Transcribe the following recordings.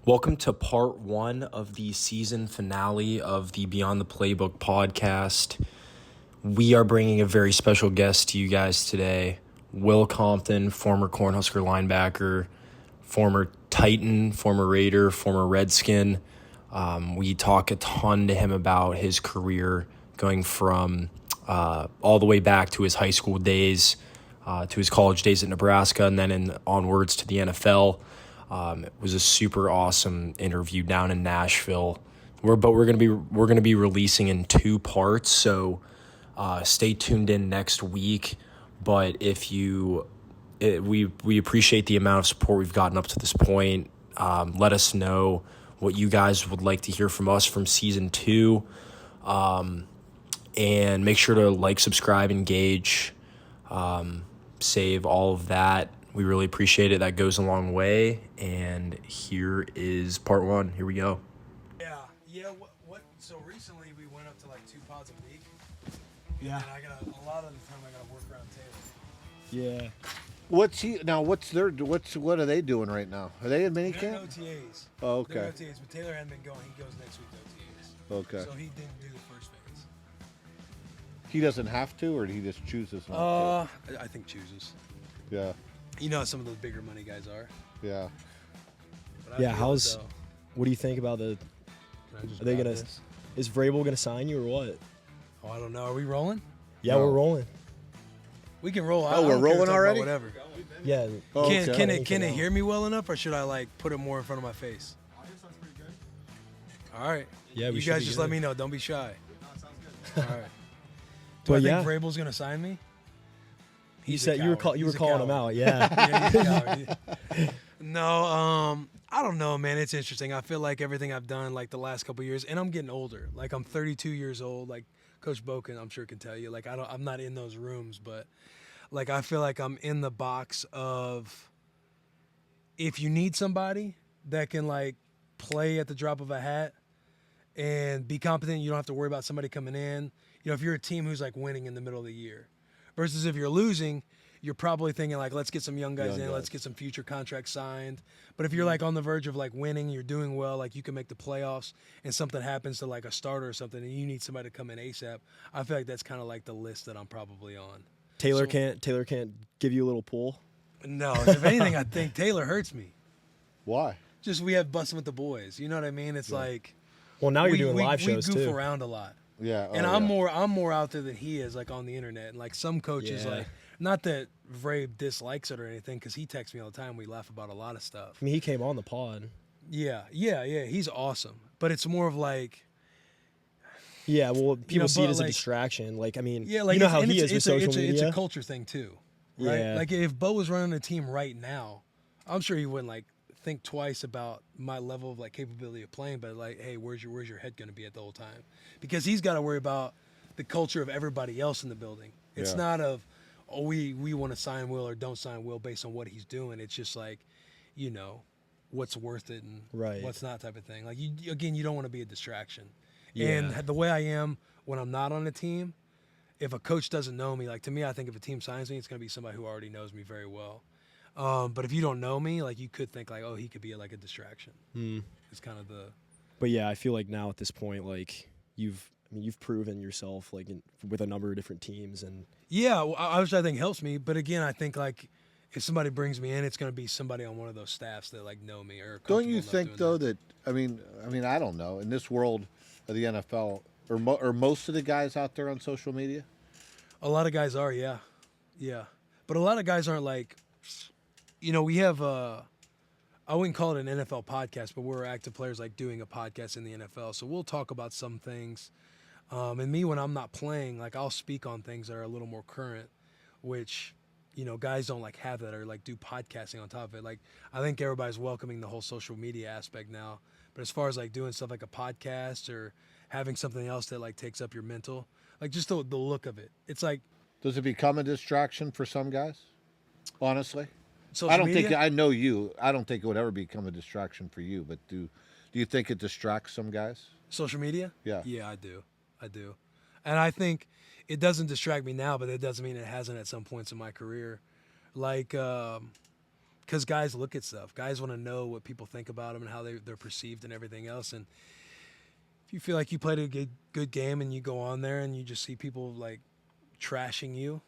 Welcome to part one of the season finale of the Beyond the Playbook Podcast. We are bringing a very special guest to you guys today. Will Compton, former Cornhusker linebacker, former Titan, former Raider, former Redskin. We talk a ton to him about his career going from all the way back to his high school days, to his college days at Nebraska, and then onwards to the NFL. It was a super awesome interview down in Nashville. We're gonna be releasing in two parts, so stay tuned in next week. But we appreciate the amount of support we've gotten up to this point. Let us know what you guys would like to hear from us from season 2, and make sure to like, subscribe, engage, save all of that. We really appreciate it. That goes a long way. And here is part one. Here we go. Yeah. What? So recently we went up to like 2 pods a week. Yeah. And I got a lot of the time I got to work around Taylor. Yeah. What are they doing right now? Are they in They're minicamp? in OTAs. Oh, They're okay. in OTAs, but Taylor hadn't been going. He goes next week to OTAs. Okay. So he didn't do the first phase. He doesn't have to, or he just chooses not I think chooses. to? Yeah. You know how some of those bigger money guys are. Yeah. But I Yeah, feel it, though. What do you think about the? Can I just Are they grab gonna? this? Is Vrabel gonna sign you or what? Oh, I don't know. Are we rolling? Yeah, No. we're rolling. We can roll. Oh, I we're don't care to rolling talk about already? Whatever. Yeah. Oh, Can okay. can it hear me well enough, or should I like put it more in front of my face? All right. Yeah, we You should guys be just good. let me know. Don't be shy. All right. Do But I yeah. think Vrabel's gonna sign me? You He's a said you were coward. you were He's a calling him coward. out. Yeah. Yeah, he's a coward. No, I don't know, man. It's interesting. I feel like everything I've done like the last couple of years, and I'm getting older. Like I'm 32 years old. Like Coach Bo I'm sure can tell you. Like I'm not in those rooms, but like I feel like I'm in the box of if you need somebody that can like play at the drop of a hat and be competent, you don't have to worry about somebody coming in. You know, if you're a team who's like winning in the middle of the year, versus if you're losing, you're probably thinking like, let's get some young guys in, let's get some future contracts signed. But if you're like on the verge of like winning, you're doing well, like you can make the playoffs, and something happens to like a starter or something, and you need somebody to come in ASAP, I feel like that's kind of like the list that I'm probably on. Taylor So- can't give you a little pull. No, if anything, I think Taylor hurts me. Why? Just we have busting with the boys. You know what I mean? It's like Well, now you're we, doing we, live shows we goof too. around a lot. Yeah. And oh, I'm yeah. more out there than he is, like on the internet. And like some coaches, Yeah. like not that Vrab dislikes it or anything, because he texts me all the time. We laugh about a lot of stuff. I mean, he came on the pod. Yeah. He's awesome, but it's more of like, Yeah. Well, people see it but, as a like- distraction. Like, I mean, yeah, like you know it's- how and he it's, is with it's a, social it's a, media. It's a culture thing too, right? Yeah. Like if Bo was running a team right now, I'm sure he wouldn't like think twice about my level of like capability of playing, but like, hey, where's your head going to be at the whole time? Because he's got to worry about the culture of everybody else in the building. It's Yeah. not of, oh, we want to sign Will or don't sign Will based on what he's doing. It's just like, you know, what's worth it and Right. what's not type of thing. Like you don't want to be a distraction. Yeah. And the way I am when I'm not on a team, if a coach doesn't know me, like to me, I think if a team signs me, it's going to be somebody who already knows me very well. But if you don't know me, like you could think like, oh, he could be like a distraction. It's kind of the. But yeah, I feel like now at this point, like you've proven yourself like with a number of different teams, and Yeah, which I think helps me. But again, I think like if somebody brings me in, it's going to be somebody on one of those staffs that like know me or. Don't you comfortable enough think doing though that I mean I don't know, in this world of the NFL, are most of the guys out there on social media? A lot of guys are, yeah. But a lot of guys aren't like, you know, we have I wouldn't call it an NFL podcast, but we're active players like doing a podcast in the NFL. So we'll talk about some things. And me, when I'm not playing, like I'll speak on things that are a little more current, which, you know, guys don't like have that or like do podcasting on top of it. Like I think everybody's welcoming the whole social media aspect now. But as far as like doing stuff like a podcast or having something else that like takes up your mental, like just the look of it, it's like Does it become a distraction for some guys? Honestly, social I don't media. think I know you. I don't think it would ever become a distraction for you. But do you think it distracts some guys? Social media? Yeah. Yeah, I do. And I think it doesn't distract me now, but it doesn't mean it hasn't at some points in my career. Like, because guys look at stuff. Guys want to know what people think about them and how they're perceived and everything else. And if you feel like you played a good game and you go on there and you just see people like trashing you.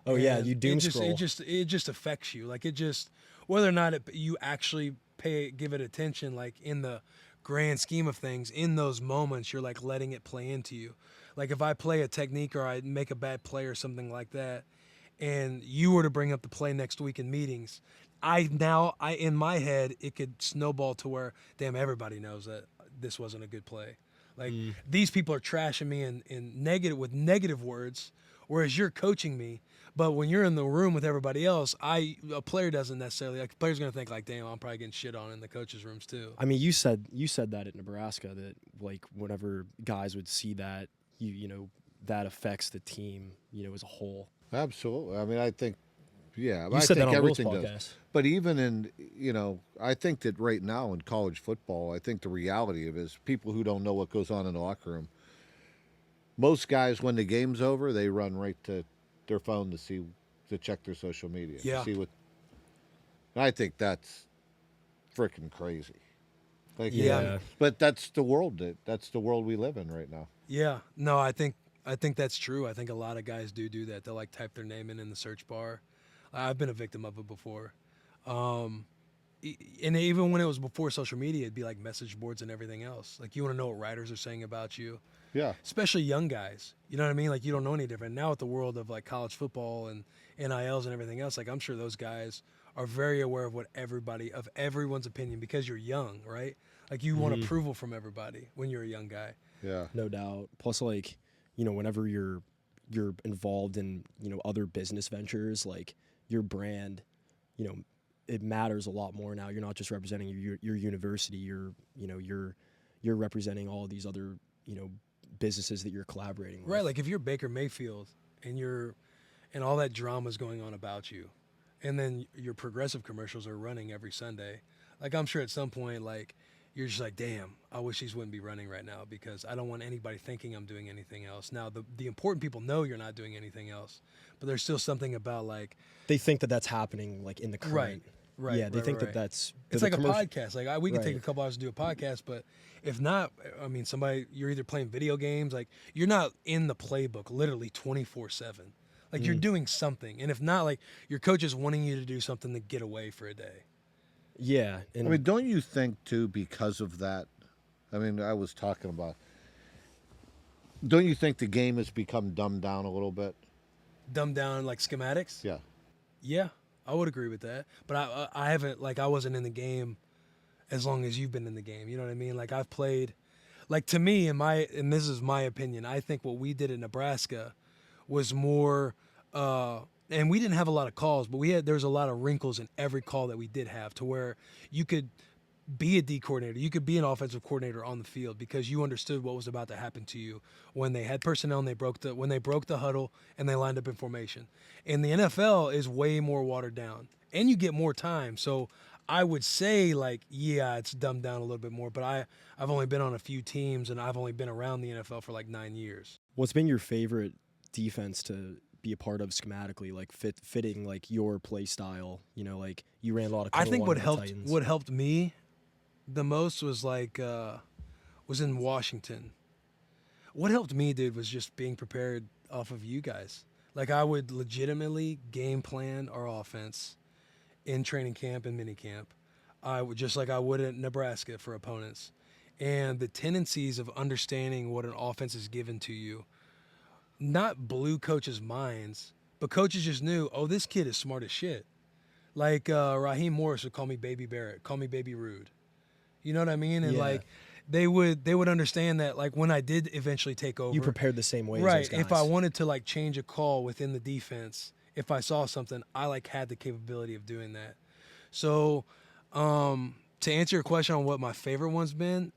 Oh yeah, and you doom it scroll. It just affects you. Like it just, whether or not you actually give it attention, like in the grand scheme of things, in those moments, you're like letting it play into you. Like if I play a technique or I make a bad play or something like that, and you were to bring up the play next week in meetings, I in my head it could snowball to where, damn, everybody knows that this wasn't a good play. Like these people are trashing me in negative with negative words, whereas you're coaching me. But when you're in the room with everybody else, a player doesn't necessarily, like, a player's gonna think like, damn, I'm probably getting shit on in the coaches' rooms too. I mean, you said that at Nebraska, that like whenever guys would see that, you know that affects the team, as a whole. Absolutely. I mean, I think, yeah. You I said think that on Will's everything podcast. does. But even in, I think that right now in college football, I think the reality of it is people who don't know what goes on in the locker room, most guys, when the game's over, they run right to their phone to check their social media. Yeah. To see what. And I think that's freaking crazy. Like, Yeah. But that's the world we live in right now. Yeah, no, I think that's true. I think a lot of guys do that. They'll like type their name in the search bar. I've been a victim of it before. And even when it was before social media, it'd be like message boards and everything else. Like you want to know what writers are saying about you, Yeah. especially young guys. You know what I mean? Like you don't know any different. Now with the world of like college football and NILs and everything else, like I'm sure those guys are very aware of everyone's opinion, because you're young, right? Like you want approval from everybody when you're a young guy. Yeah. No doubt. Plus, like, whenever you're involved in, other business ventures, like your brand, it matters a lot more now. You're not just representing your university. You're representing all these other, businesses that you're collaborating with. Right. Like if you're Baker Mayfield and all that drama's going on about you, and then your Progressive commercials are running every Sunday, like I'm sure at some point, like, you're just like, damn, I wish these wouldn't be running right now, because I don't want anybody thinking I'm doing anything else. Now, the important people know you're not doing anything else, but there's still something about, like... They think that that's happening, like, in the current... Right. Yeah, they think that that's... It's like a podcast. Like, we can take Right. a couple hours to do a podcast, but if not, I mean, you're either playing video games, like, you're not in the playbook literally 24/7. Like, you're doing something. And if not, like, your coach is wanting you to do something to get away for a day. Yeah. And I mean, don't you think, too, because of that, I mean, I was talking about, don't you think the game has become dumbed down a little bit? Dumbed down, like, schematics? Yeah. Yeah, I would agree with that. But I haven't, like, I wasn't in the game as long as you've been in the game. You know what I mean? Like, I've played, like, to me, and this is my opinion, I think what we did in Nebraska was more, and we didn't have a lot of calls, but there was a lot of wrinkles in every call that we did have, to where you could be a D coordinator, you could be an offensive coordinator on the field, because you understood what was about to happen to you when they had personnel and when they broke the huddle and they lined up in formation. And the NFL is way more watered down, and you get more time. So I would say, like, yeah, it's dumbed down a little bit more, but I've only been on a few teams, and I've only been around the NFL for like 9 years. what's been your favorite defense to be a part of schematically, like fitting like your play style? Like you ran a lot of. I think what Titans. helped me the most was like was in Washington. What helped me, dude, was just being prepared off of you guys. Like I would legitimately game plan our offense in training camp and mini camp. I would, just like I would at Nebraska for opponents, and the tendencies of understanding what an offense is given to you. Not blew coaches' minds, but coaches just knew, oh, this kid is smart as shit. Like Raheem Morris would call me Baby Barrett, call me Baby Rude. You know what I mean? And Yeah. like they would understand that, like when I did eventually take over, You prepared the same way, right? As those If guys. I wanted to like change a call within the defense, if I saw something, I like had the capability of doing that. So to answer your question on what my favorite one's been,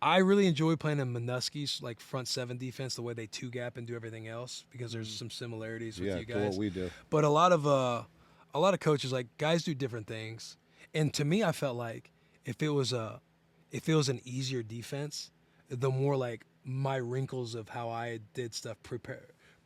I really enjoy playing in Minuski's like front seven defense, the way they two gap and do everything else, because there's some similarities with Yeah, you to guys. what we do. But a lot of coaches, like, guys do different things, and to me, I felt like if it was an easier defense, the more like my wrinkles of how I did stuff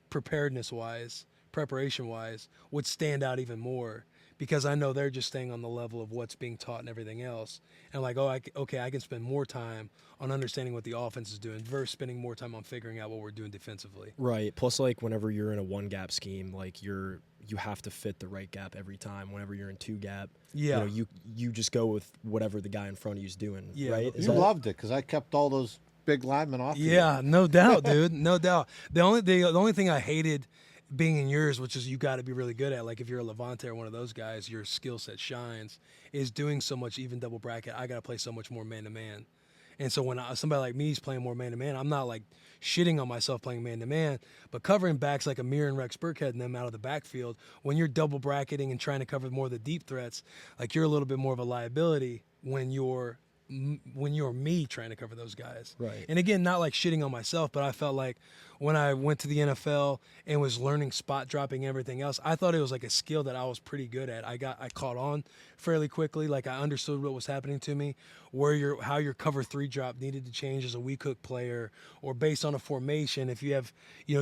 preparation wise would stand out even more, because I know they're just staying on the level of what's being taught and everything else. And I'm like, I can spend more time on understanding what the offense is doing versus spending more time on figuring out what we're doing defensively. Right. Plus, like, whenever you're in a one gap scheme, like you have to fit the right gap every time. Whenever you're in two gap, Yeah. you just go with whatever the guy in front of you is doing. Yeah. Right. You loved it because I kept all those big linemen off. Yeah, no doubt, dude. No doubt. The only thing I hated being in yours, which is you got to be really good at, like if you're a Levante or one of those guys, your skill set shines, is doing so much even double bracket. I got to play so much more man-to-man. And so when somebody like me is playing more man-to-man, I'm not like shitting on myself playing man-to-man, but covering backs like Amir and Rex Burkhead and them out of the backfield, when you're double bracketing and trying to cover more of the deep threats, like you're a little bit more of a liability when you're me trying to cover those guys. Right. And again, not like shitting on myself, but I felt like when I went to the NFL and was learning spot dropping and everything else, I thought it was like a skill that I was pretty good at. I caught on fairly quickly. Like I understood what was happening to me, how your cover 3 drop needed to change as a weak hook player, or based on a formation, if you have,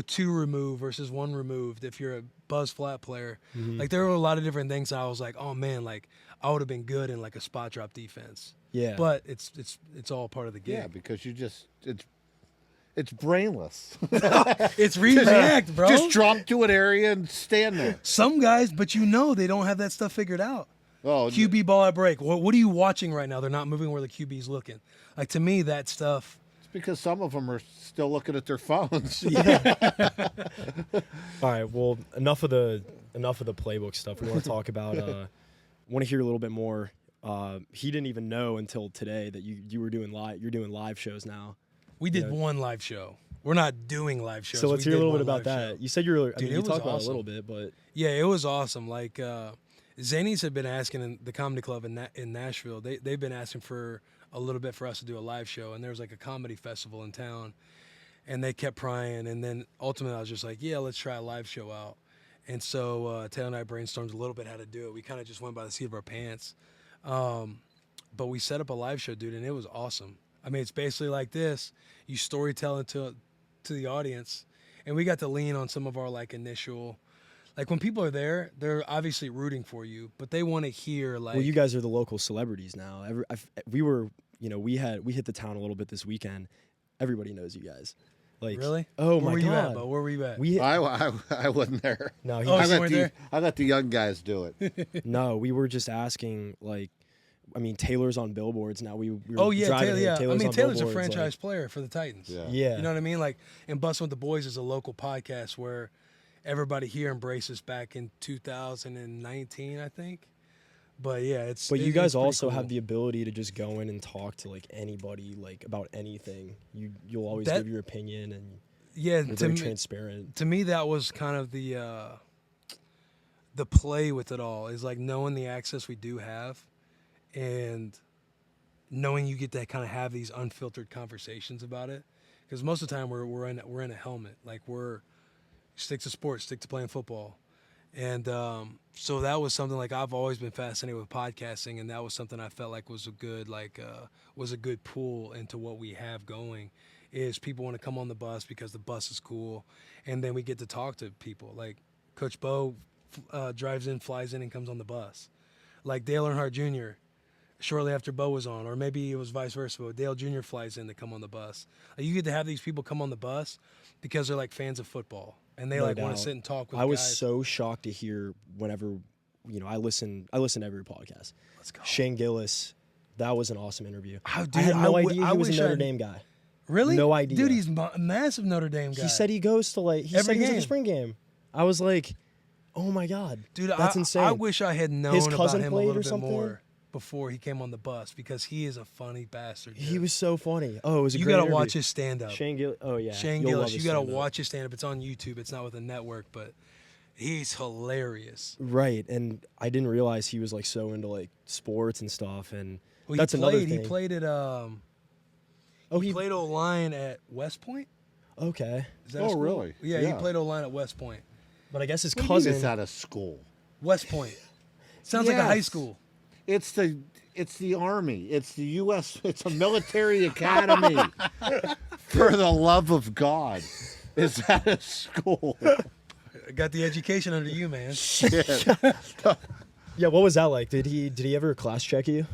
2 removed versus 1 removed, if you're a buzz flat player. Mm-hmm. Like there were a lot of different things I was like, oh man, like I would have been good in like a spot drop defense. Yeah. But it's all part of the game. Yeah, because it's brainless. It's react, bro. Just drop to an area and stand there. Some guys, but they don't have that stuff figured out. Oh, QB ball at break. What are you watching right now? They're not moving where the QB's looking. Like to me, that stuff. it's because some of them are still looking at their phones. All right. Well, enough of the playbook stuff. We want to talk about. Want to hear a little bit more. He didn't even know until today that you were doing live. You're doing live shows now. We did one live show. We're not doing live shows. So let's We hear a did little bit one about live that. show. You said you were. Dude, you it was talked about it a awesome. little bit, but Yeah, it was awesome. Like Zanies had been asking in the comedy club in Nashville. They've been asking for a little bit for us to do a live show, and there was like a comedy festival in town, and they kept prying. And then ultimately, I was just like, yeah, let's try a live show out. And so Taylor and I brainstormed a little bit how to do it. We kind of just went by the seat of our pants. But we set up a live show, dude, and it was awesome. I mean, it's basically like this. You storytelling to the audience, and we got to lean on some of our like initial, like when people are there, they're obviously rooting for you, but they want to hear like. well, you guys are the local celebrities now. We hit the town a little bit this weekend. Everybody knows you guys. Like, Really? Oh Where my were you at, God. Bo? Where were you at? I wasn't there. No, Oh, I you let weren't the there? I let the young guys do it. no, we were just asking like. I mean, Taylor's on billboards now. We were Oh yeah, driving Taylor. here, Yeah, Taylor's on Taylor's a billboards, franchise player for the Titans. Yeah. Yeah. You know what I mean? Like, and Bussin' with the Boys is a local podcast where everybody here embraces back in 2019, I think. But yeah, it's. But you it's guys pretty also cool. have the ability to just go in and talk to like anybody like about anything. You'll always That- give your opinion and Yeah, you're to very me, transparent. to me that was kind of the play with it all is like knowing the access we do have, and knowing you get to kind of have these unfiltered conversations about it. Because most of the time we're in a helmet, like we're stick to sports, stick to playing football, and so that was something like I've always been fascinated with podcasting, and that was something I felt like was a good pull into what we have going. Is people want to come on the bus because the bus is cool, and then we get to talk to people. Like Coach Bo drives in, flies in, and comes on the bus. Like Dale Earnhardt Jr. shortly after Bo was on, or maybe it was vice versa, but Dale Jr. flies in to come on the bus. Like, you get to have these people come on the bus because they're like fans of football, and they No want doubt. to sit and talk with I was guys. so shocked to hear whenever I listen to every podcast. Let's go. Shane Gillis, that was an awesome interview. Oh, I dude, had no I idea I he was a wish Notre I- Dame guy. Really? No idea. Dude, he's a massive Notre Dame guy. He said he goes to Every he was at game. the spring game. I was like, oh my God. Dude, that's insane. I wish I had known His about cousin him a played little or bit something? more before he came on the bus, because he is a funny bastard. He dude. was so funny. Oh, it was a You great gotta interview. watch his stand up. Shane Gillis. Oh yeah. Shane You'll love Gillis, his you gotta stand-up. watch his stand up. It's on YouTube. It's not with a network, but he's hilarious. Right, and I didn't realize he was like so into like sports and stuff, and Well, that's he another played. thing. He played at he played O-line at West Point. Okay, Is that a Oh, school? really? Yeah, he Yeah. played O-line at West Point. but I guess his What do you mean cousin. it's out of school? West Point. Sounds like a high Yes. school. It's the Army. It's the U.S. It's a military academy. For the love of God, it's out of school. I got the education under you, man. Shit. Yeah, what was that like? Did he ever class check you?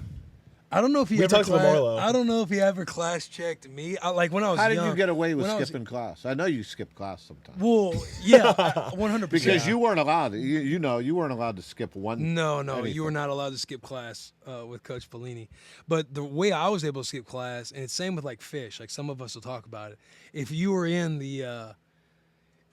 I don't know if he We ever talked to Lamorlo. I don't know if he ever class checked me. Like when I was How did young. you get away with when I was- skipping class? I know you skipped class sometimes. Well, yeah, 100%. Because you weren't allowed. You weren't allowed to skip one. No, anything. you were not allowed to skip class with Coach Pelini. But the way I was able to skip class, and it's same with like fish. Like some of us will talk about it. If you were in the,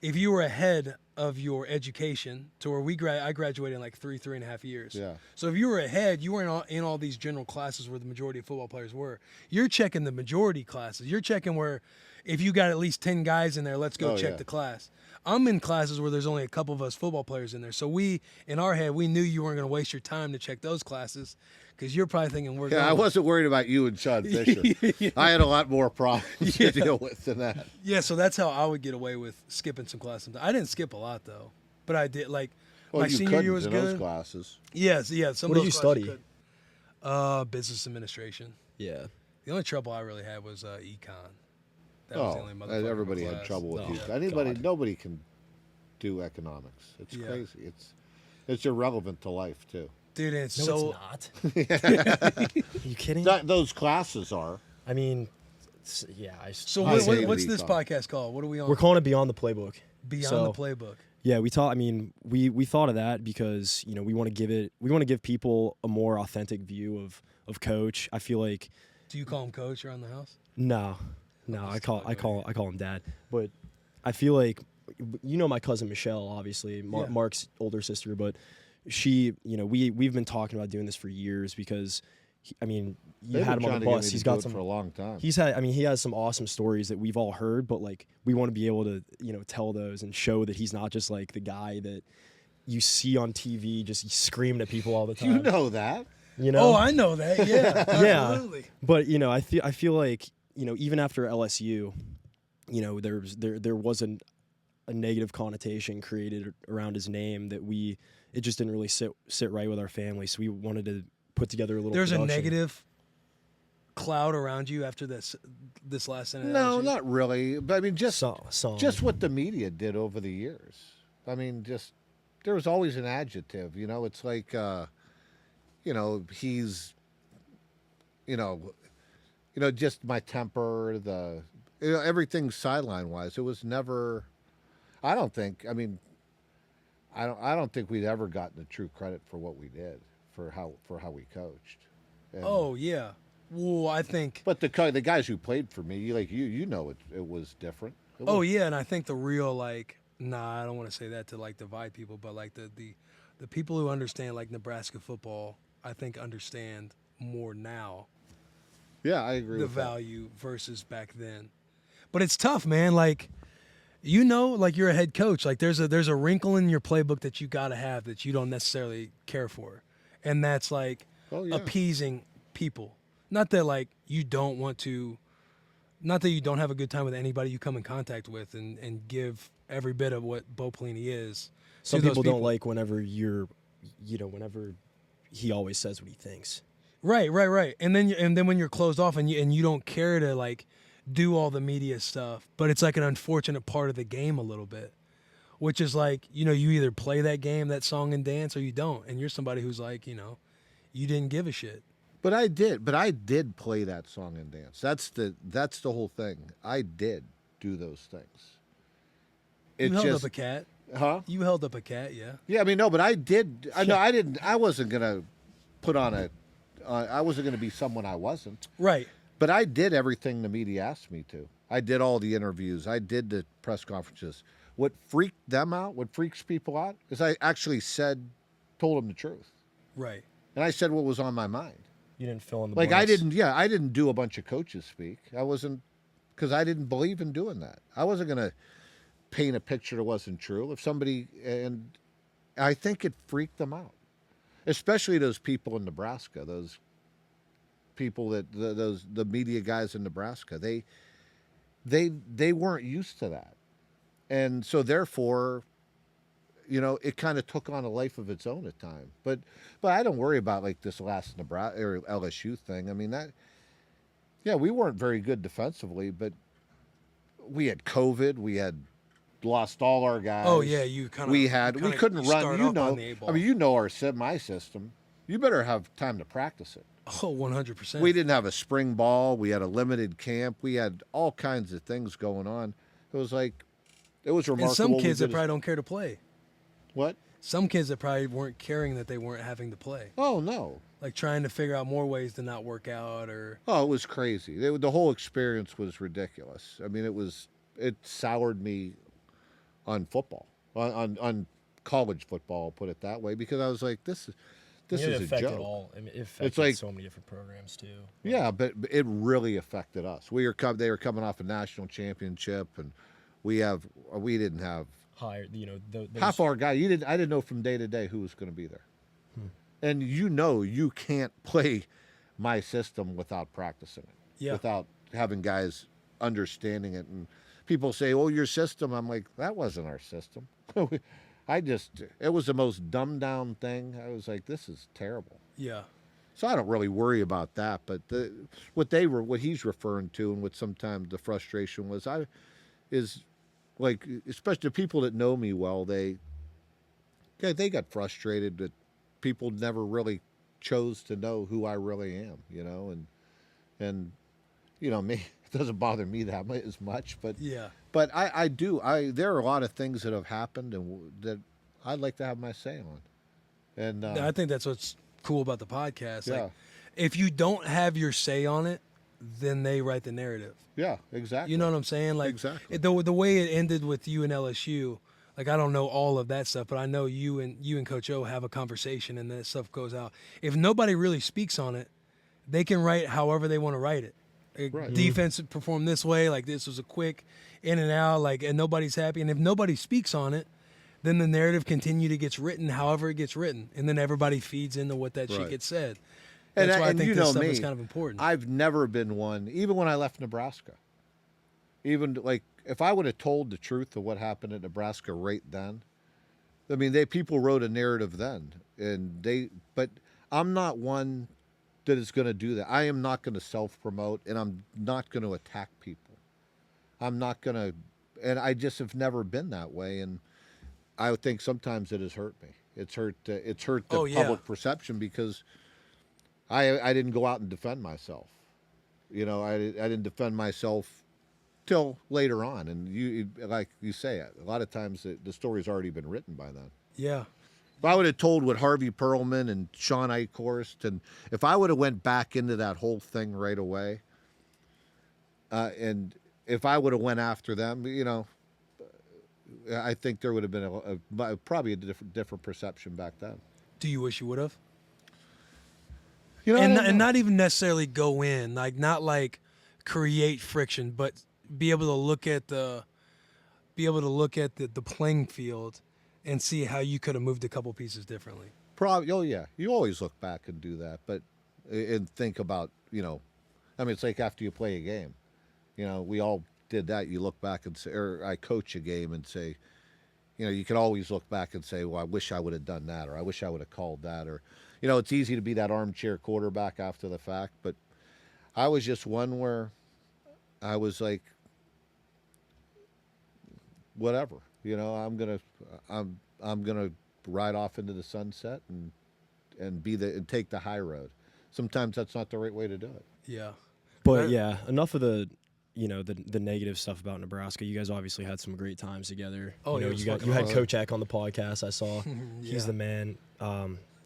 if you were ahead of your education to where I graduated in like 3.5 years. Yeah. So if you were ahead, you were in all these general classes where the majority of football players were. You're checking the majority classes. You're checking where if you got at least 10 guys in there, let's go check yeah. the class. I'm in classes where there's only a couple of us football players in there. So in our head, we knew you weren't going to waste your time to check those classes because you're probably thinking we're going. I wasn't worried about you and Sean Fisher. I had a lot more problems to deal with than that. Yeah, so that's how I would get away with skipping some classes. I didn't skip a lot though, but I did like Well, my you senior year couldn't was in good. those classes. Yes, yeah. Some What of did those you classes study? could. Business administration. Yeah. The only trouble I really had was econ. That was the only motherfucking everybody had class. trouble with Oh, you. God. Nobody can do economics. It's Yeah. crazy. It's irrelevant to life too. Dude, it's No, so it's not. Are you kidding? Those classes are. I mean, yeah. So I hated what's this econ. podcast called? What are we on? We're calling it Beyond the Playbook. Beyond so- the Playbook. Yeah, we thought. I mean, we thought of that because we want to give people a more authentic view of Coach. I feel like Do you call him coach around the house? no, I call him Dad. But I feel like my cousin Michelle, obviously Yeah. Mark's older sister, but she, we've been talking about doing this for years because, you They've had been him on trying the to get bus. me to He's do got it some. for a long time. He has some awesome stories that we've all heard, but like we want to be able to, tell those and show that he's not just like the guy that you see on TV just screaming at people all the time. You know that. Oh, I know that. Yeah, Yeah. absolutely. But I feel like even after LSU, there wasn't a negative connotation created around his name that it just didn't really sit right with our family. So we wanted to put together a little. There's a production. negative cloud around you after this last sentence. No, not really. But I mean, just Some. what the media did over the years. I mean, just there was always an adjective. It's like, he's, just my temper. Everything sideline wise. It was never. I don't think. I mean, I don't think we'd ever gotten the true credit for what we did for how we coached. And, Oh yeah. Well, I think. But the guys who played for me, it was different. Oh yeah, and I think the real I don't want to say that to divide people, but the people who understand Nebraska football, I think understand more now Yeah, I agree the with that. value versus back then. But it's tough, man. You're a head coach. There's a wrinkle in your playbook that you got to have that you don't necessarily care for, and that's Oh, yeah. appeasing people. Not that you don't want to. Not that you don't have a good time with anybody you come in contact with and give every bit of what Bo Pelini is. Some to those people don't like whenever whenever he always says what he thinks. Right. And then when you're closed off and you don't care to do all the media stuff, but it's an unfortunate part of the game a little bit, which is you either play that game, that song and dance, or you don't, and you're somebody who's you didn't give a shit. But I did play that song and dance. That's the whole thing. I did do those things. You held up a cat. Huh? You held up a cat, yeah. Yeah, I mean, no, but I did. I didn't. I wasn't gonna put on I wasn't gonna be someone I wasn't. Right. But I did everything the media asked me to. I did all the interviews. I did the press conferences. What freaked them out, what freaks people out, is I actually told them the truth, Right. and I said what was on my mind. You didn't fill in the I blanks. didn't do a bunch of coaches speak. I wasn't, because I didn't believe in doing that. I wasn't going to paint a picture that wasn't true. And I think it freaked them out, especially those people in Nebraska, those people the media guys in Nebraska. They weren't used to that. And so therefore, it kind of took on a life of its own at time. But I don't worry about this last Nebraska or LSU thing. I mean we weren't very good defensively, but we had COVID, we had lost all our guys. Oh yeah, you kind of. We couldn't run. You know, I mean, you know my system. You better have time to practice it. Oh, 100%. We didn't have a spring ball. We had a limited camp. We had all kinds of things going on. It was remarkable. And some kids that probably don't care to play. What? Some kids that probably weren't caring that they weren't having to play. Oh no. Like trying to figure out more ways to not work out or. Oh, it was crazy. The whole experience was ridiculous. I mean, it soured me on football, on college football. I'll put it that way, because I was like, this is a joke. It affected so many different programs too. Yeah, but it really affected us. They were coming off a national championship, and we didn't have higher. half our guy. I didn't know from day to day who was going to be there, and you can't play my system without practicing it, without having guys understanding it. And people say, "Oh, your system." I'm like, that wasn't our system. It was the most dumbed down thing. I was like, this is terrible. Yeah. So I don't really worry about that. But what he's referring to, and what sometimes the frustration is like, especially the people that know me well, they got frustrated that people never really chose to know who I really am, and me, it doesn't bother me that much as much, but yeah. But I do. There are a lot of things that have happened and that I'd like to have my say on. And I think that's what's cool about the podcast. Yeah. Like, if you don't have your say on it, then they write the narrative. Yeah, exactly. You know what I'm saying? Like, exactly. The way it ended with you and LSU, like, I don't know all of that stuff, but I know you and Coach O have a conversation and that stuff goes out. If nobody really speaks on it, they can write however they want to write it. Right. Defense performed this way, like this was a quick in and out, like, and nobody's happy. And if nobody speaks on it, then the narrative to gets written however it gets written, and then everybody feeds into what that shit gets said. That's why I think this stuff is kind of important. I've never been one, even when I left Nebraska. Even like if I would have told the truth of what happened at Nebraska right then, I mean, people wrote a narrative then, but I'm not one that is going to do that. I am not going to self-promote, and I'm not going to attack people. I'm not going to, and I just have never been that way, and I think sometimes it has hurt me. It's hurt the public perception, because I didn't go out and defend myself. I didn't defend myself till later on, and like you say, a lot of times the story's already been written by then. Yeah. If I would have told what Harvey Perlman and Sean Eichhorst, and if I would have went back into that whole thing right away, and if I would have went after them, I think there would have been probably a different perception back then. Do you wish you would have? And not even necessarily go in, like, not like create friction, but be able to look at the playing field and see how you could have moved a couple pieces differently. Probably. Oh yeah, you always look back and do that, and think about I mean, it's like after you play a game, we all did that. You look back and say, or I coach a game and say, you can always look back and say, well, I wish I would have done that, or I wish I would have called that, or it's easy to be that armchair quarterback after the fact, but I was just one where I was like, whatever, I'm gonna ride off into the sunset and take the high road. Sometimes that's not the right way to do it. Yeah. But yeah, enough of the negative stuff about Nebraska. You guys obviously had some great times together. Oh, you had Coach Eck on the podcast. I saw. He's the man.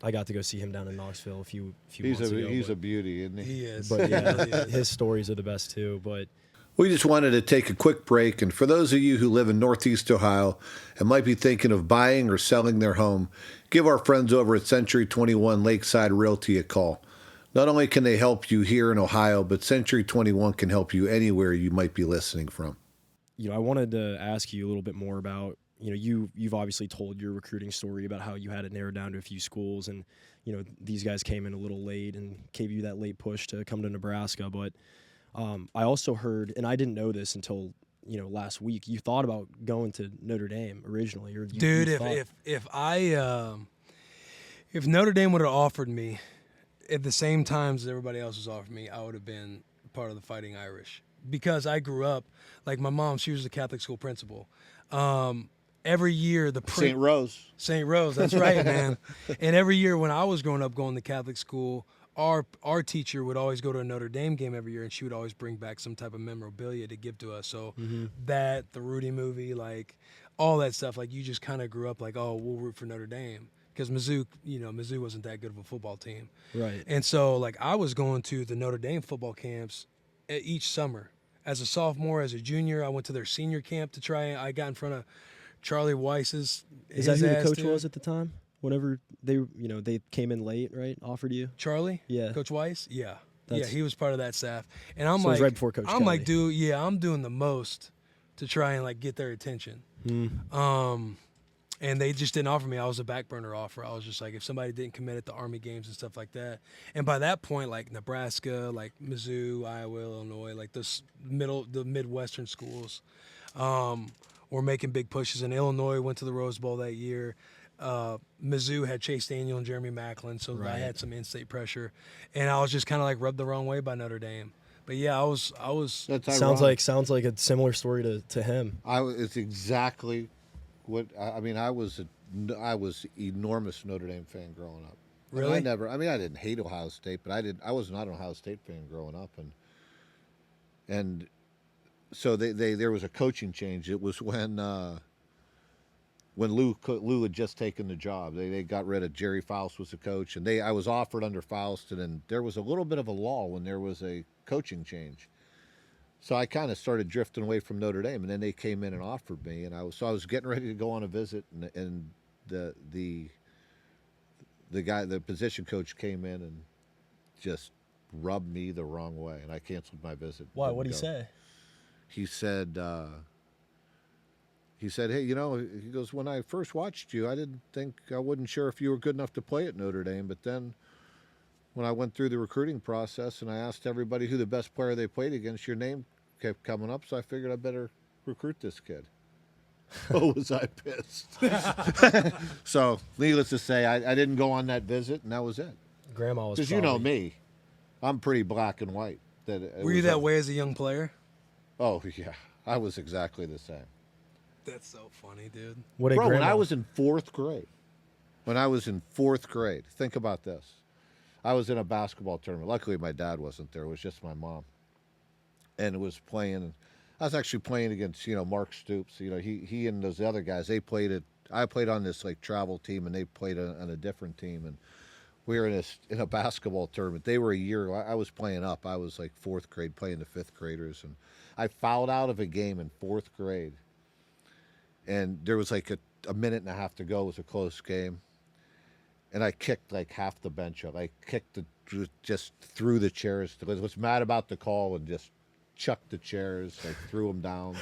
I got to go see him down in Knoxville a few months ago. He's a beauty, isn't he? He is. But yeah, his stories are the best too. But we just wanted to take a quick break, and for those of you who live in Northeast Ohio and might be thinking of buying or selling their home, give our friends over at Century 21 Lakeside Realty a call. Not only can they help you here in Ohio, but Century 21 can help you anywhere you might be listening from. I wanted to ask you a little bit more about, you've obviously told your recruiting story about how you had it narrowed down to a few schools, and, these guys came in a little late and gave you that late push to come to Nebraska. But I also heard, and I didn't know this until, last week, you thought about going to Notre Dame originally. If Notre Dame would have offered me at the same time as everybody else was offering me, I would have been part of the Fighting Irish. because I grew up, like my mom, she was a Catholic school principal. Every year St. Rose. St. Rose, that's right, man. And every year when I was growing up going to Catholic school, our teacher would always go to a Notre Dame game every year, and she would always bring back some type of memorabilia to give to us. So that, the Rudy movie, like all that stuff, like you just kind of grew up like, oh, we'll root for Notre Dame. Because Mizzou wasn't that good of a football team. Right. And so, like, I was going to the Notre Dame football camps each summer. As a sophomore, as a junior, I went to their senior camp to try. I got in front of Charlie Weiss's. Is that who the coach was at the time? Whenever they came in late, right? Offered you? Charlie? Yeah. Coach Weiss? Yeah. That's- He was part of that staff. And I'm So it was like, right before Coach I'm like, Kelly. dude, I'm doing the most to try and like get their attention. And they just didn't offer me. I was a back burner offer. I was just like, if somebody didn't commit at the Army games and stuff like that. And by that point, like Nebraska, like Mizzou, Iowa, Illinois, like the Midwestern schools were making big pushes. And Illinois went to the Rose Bowl that year. Mizzou had Chase Daniel and Jeremy Maclin, so I had some in-state pressure. And I was just kind of like rubbed the wrong way by Notre Dame. But yeah, I was. That's sounds ironic. like a similar story to him. It's exactly what I mean. I was enormous Notre Dame fan growing up. Really? And I didn't hate Ohio State, but I was not an Ohio State fan growing up, and so there was a coaching change. It was when Lou had just taken the job. They got rid of Jerry Faust was the coach, and I was offered under Faust, and there was a little bit of a lull when there was a coaching change. So I kind of started drifting away from Notre Dame, and then they came in and offered me, and I was getting ready to go on a visit, and the position coach came in and just rubbed me the wrong way, and I canceled my visit. Why? What'd he say? He said, hey, he goes, when I first watched you, I wasn't sure if you were good enough to play at Notre Dame, but then when I went through the recruiting process and I asked everybody who the best player they played against, your name kept coming up, so I figured I better recruit this kid. Oh, was I pissed. So, needless to say, I didn't go on that visit, and that was it. Grandma was Because you know me, I'm pretty black and white. Were you that way as a young player? Oh, yeah. I was exactly the same. That's so funny, dude. What a Bro, grandma. when I was in fourth grade, think about this. I was in a basketball tournament. Luckily, my dad wasn't there. It was just my mom. And it was playing. I was actually playing against, Mark Stoops. He and those other guys, I played on this, like, travel team, and they played on a different team. And we were in a basketball tournament. They were a year. I was playing up. I was, like, fourth grade, playing the fifth graders. And I fouled out of a game in fourth grade. And there was, like, a minute and a half to go. It was a close game. And I kicked like half the bench up. I kicked just threw the chairs. I was mad about the call and just chucked the chairs. I threw them down.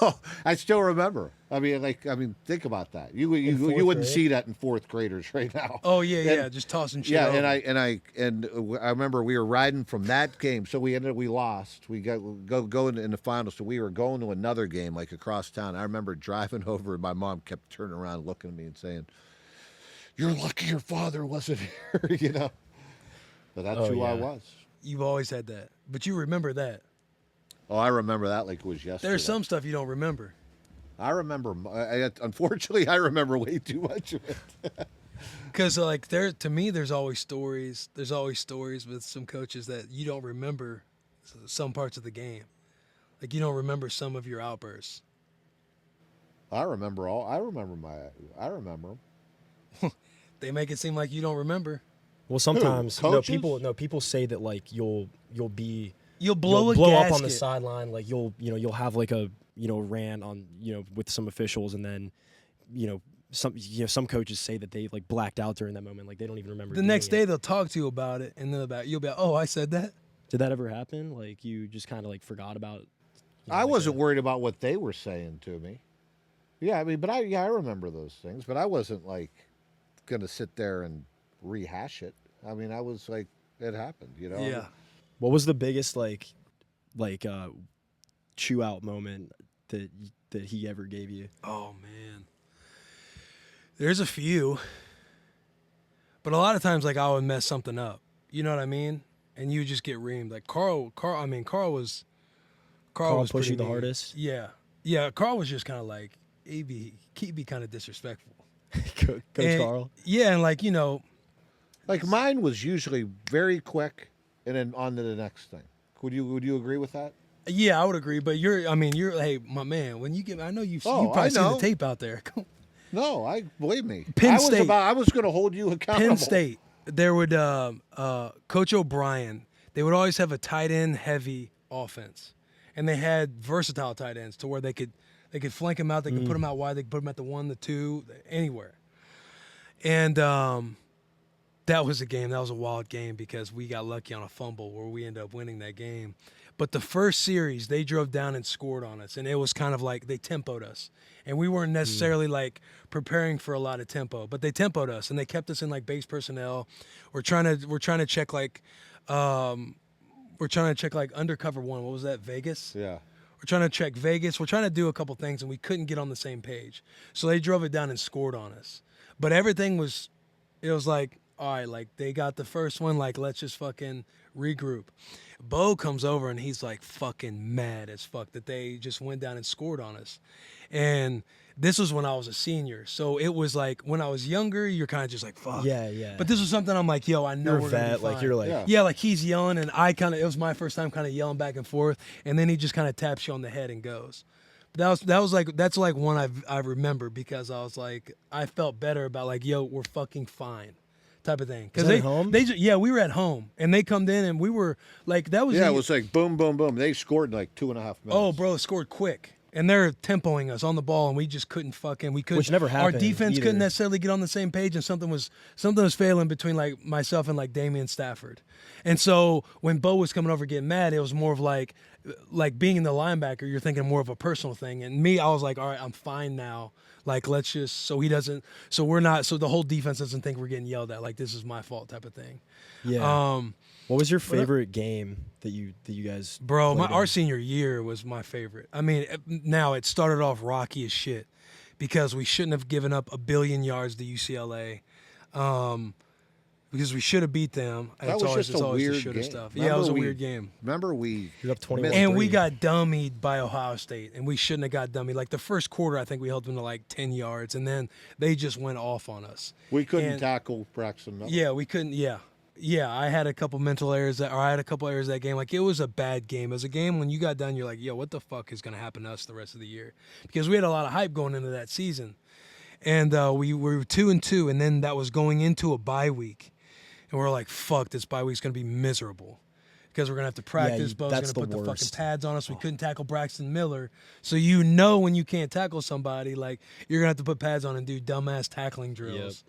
Oh, I still remember. I mean, think about that. You wouldn't see that in fourth graders right now. Oh yeah, just tossing shit. Yeah, over. and I remember we were riding from that game. So we lost. We got go in the finals. So we were going to another game like across town. I remember driving over, and my mom kept turning around, looking at me, and saying, "You're lucky your father wasn't here," But that's who I was. You've always had that, but you remember that. Oh, I remember that like it was yesterday. There's some stuff you don't remember. I remember. Unfortunately, I remember way too much of it. Because to me, there's always stories. There's always stories with some coaches that you don't remember some parts of the game. Like you don't remember some of your outbursts. I remember. I remember them. They make it seem like you don't remember. Well, sometimes Coaches? people say that like you'll blow up on the sideline, like you'll have like a rant on with some officials, and then some coaches say that they like blacked out during that moment, like they don't even remember. The next day they'll talk to you about it, and then you'll be like, oh, I said that. Did that ever happen? Like you just kind of like forgot about? I wasn't worried about what they were saying to me. Yeah, I mean, but I remember those things, but I wasn't like gonna sit there and rehash it. I mean, I was like, it happened, Yeah. What was the biggest like chew out moment that he ever gave you? Oh man, there's a few, but a lot of times like I would mess something up. You know what I mean? and you just get reamed. Like Carl was Carl push pretty you the mean. hardest. Yeah. Carl was just kind of like he'd be kind of disrespectful. Coach And- Carl. Yeah, and like Like mine was usually very quick, and then on to the next thing. Would you agree with that? yeah, I would agree. But you're hey, my man, when you get, I know you probably seen know. the tape out there. No, I believe me. Penn State. I was going to hold you accountable. Penn State, there would Coach O'Brien. They would always have a tight end heavy offense, and they had versatile tight ends to where they could flank him out. They could put him out wide. They could put him at the 1, the 2, anywhere. And that was a game. That was a wild game because we got lucky on a fumble where we ended up winning that game. But the first series, they drove down and scored on us, and it was kind of like they tempoed us. And we weren't necessarily like preparing for a lot of tempo, but they tempoed us and they kept us in like base personnel. We're trying to check like undercover one. What was that? Vegas? Yeah. We're trying to check Vegas. We're trying to do a couple things, and we couldn't get on the same page. So they drove it down and scored on us. But everything was, it was like, all right, like they got the first one, like let's just fucking regroup. Bo comes over and he's like fucking mad as fuck that they just went down and scored on us. And this was when I was a senior. So it was like when I was younger, you're kind of just like, fuck. Yeah. But this was something I'm like, yo, I know You're a we're gonna be vet. Like fine. you're like, Yeah. Yeah, like he's yelling, and it was my first time kind of yelling back and forth, and then he just kind of taps you on the head and goes. But that's like one I remember because I was like, I felt better about like, yo, we're fucking fine, type of thing. Was that at home? We were at home, and they come in, and we were like, that was Yeah, it was like boom, boom, boom. They scored in like 2.5 minutes. oh, bro, it scored quick. And they're tempoing us on the ball, and we just couldn't Which never Our happened defense either. couldn't necessarily get on the same page, and something was failing between like myself and like Damian Stafford. And so when Bo was coming over getting mad, it was more of like being the linebacker, you're thinking more of a personal thing. And me, I was like, all right, I'm fine now. Like let's just so the whole defense doesn't think we're getting yelled at. Like this is my fault type of thing. Yeah. What was your favorite game that you guys? Bro, played our in? senior year was my favorite. I mean, now it started off rocky as shit because we shouldn't have given up 1 billion yards to UCLA because we should have beat them. That was just a weird the shoulda game. stuff. Yeah, it was a weird game. Remember we You're up 21. missed- And we got dummied by Ohio State, and we shouldn't have got dummied. Like the first quarter, I think we held them to like 10 yards, and then they just went off on us. we couldn't and- tackle Braxton Miller. Yeah, we couldn't. Yeah, I had a couple mental errors I had a couple errors that game. Like it was a bad game. It was a game when you got done, you're like, yo, what the fuck is gonna happen to us the rest of the year? Because we had a lot of hype going into that season, and we were 2-2, and then that was going into a bye week, and we're like, fuck, this bye week's gonna be miserable. Because we're gonna have to practice. Bo's that's gonna put the the fucking worst. pads on us. We couldn't tackle Braxton Miller, so when you can't tackle somebody, like you're gonna have to put pads on and do dumbass tackling drills.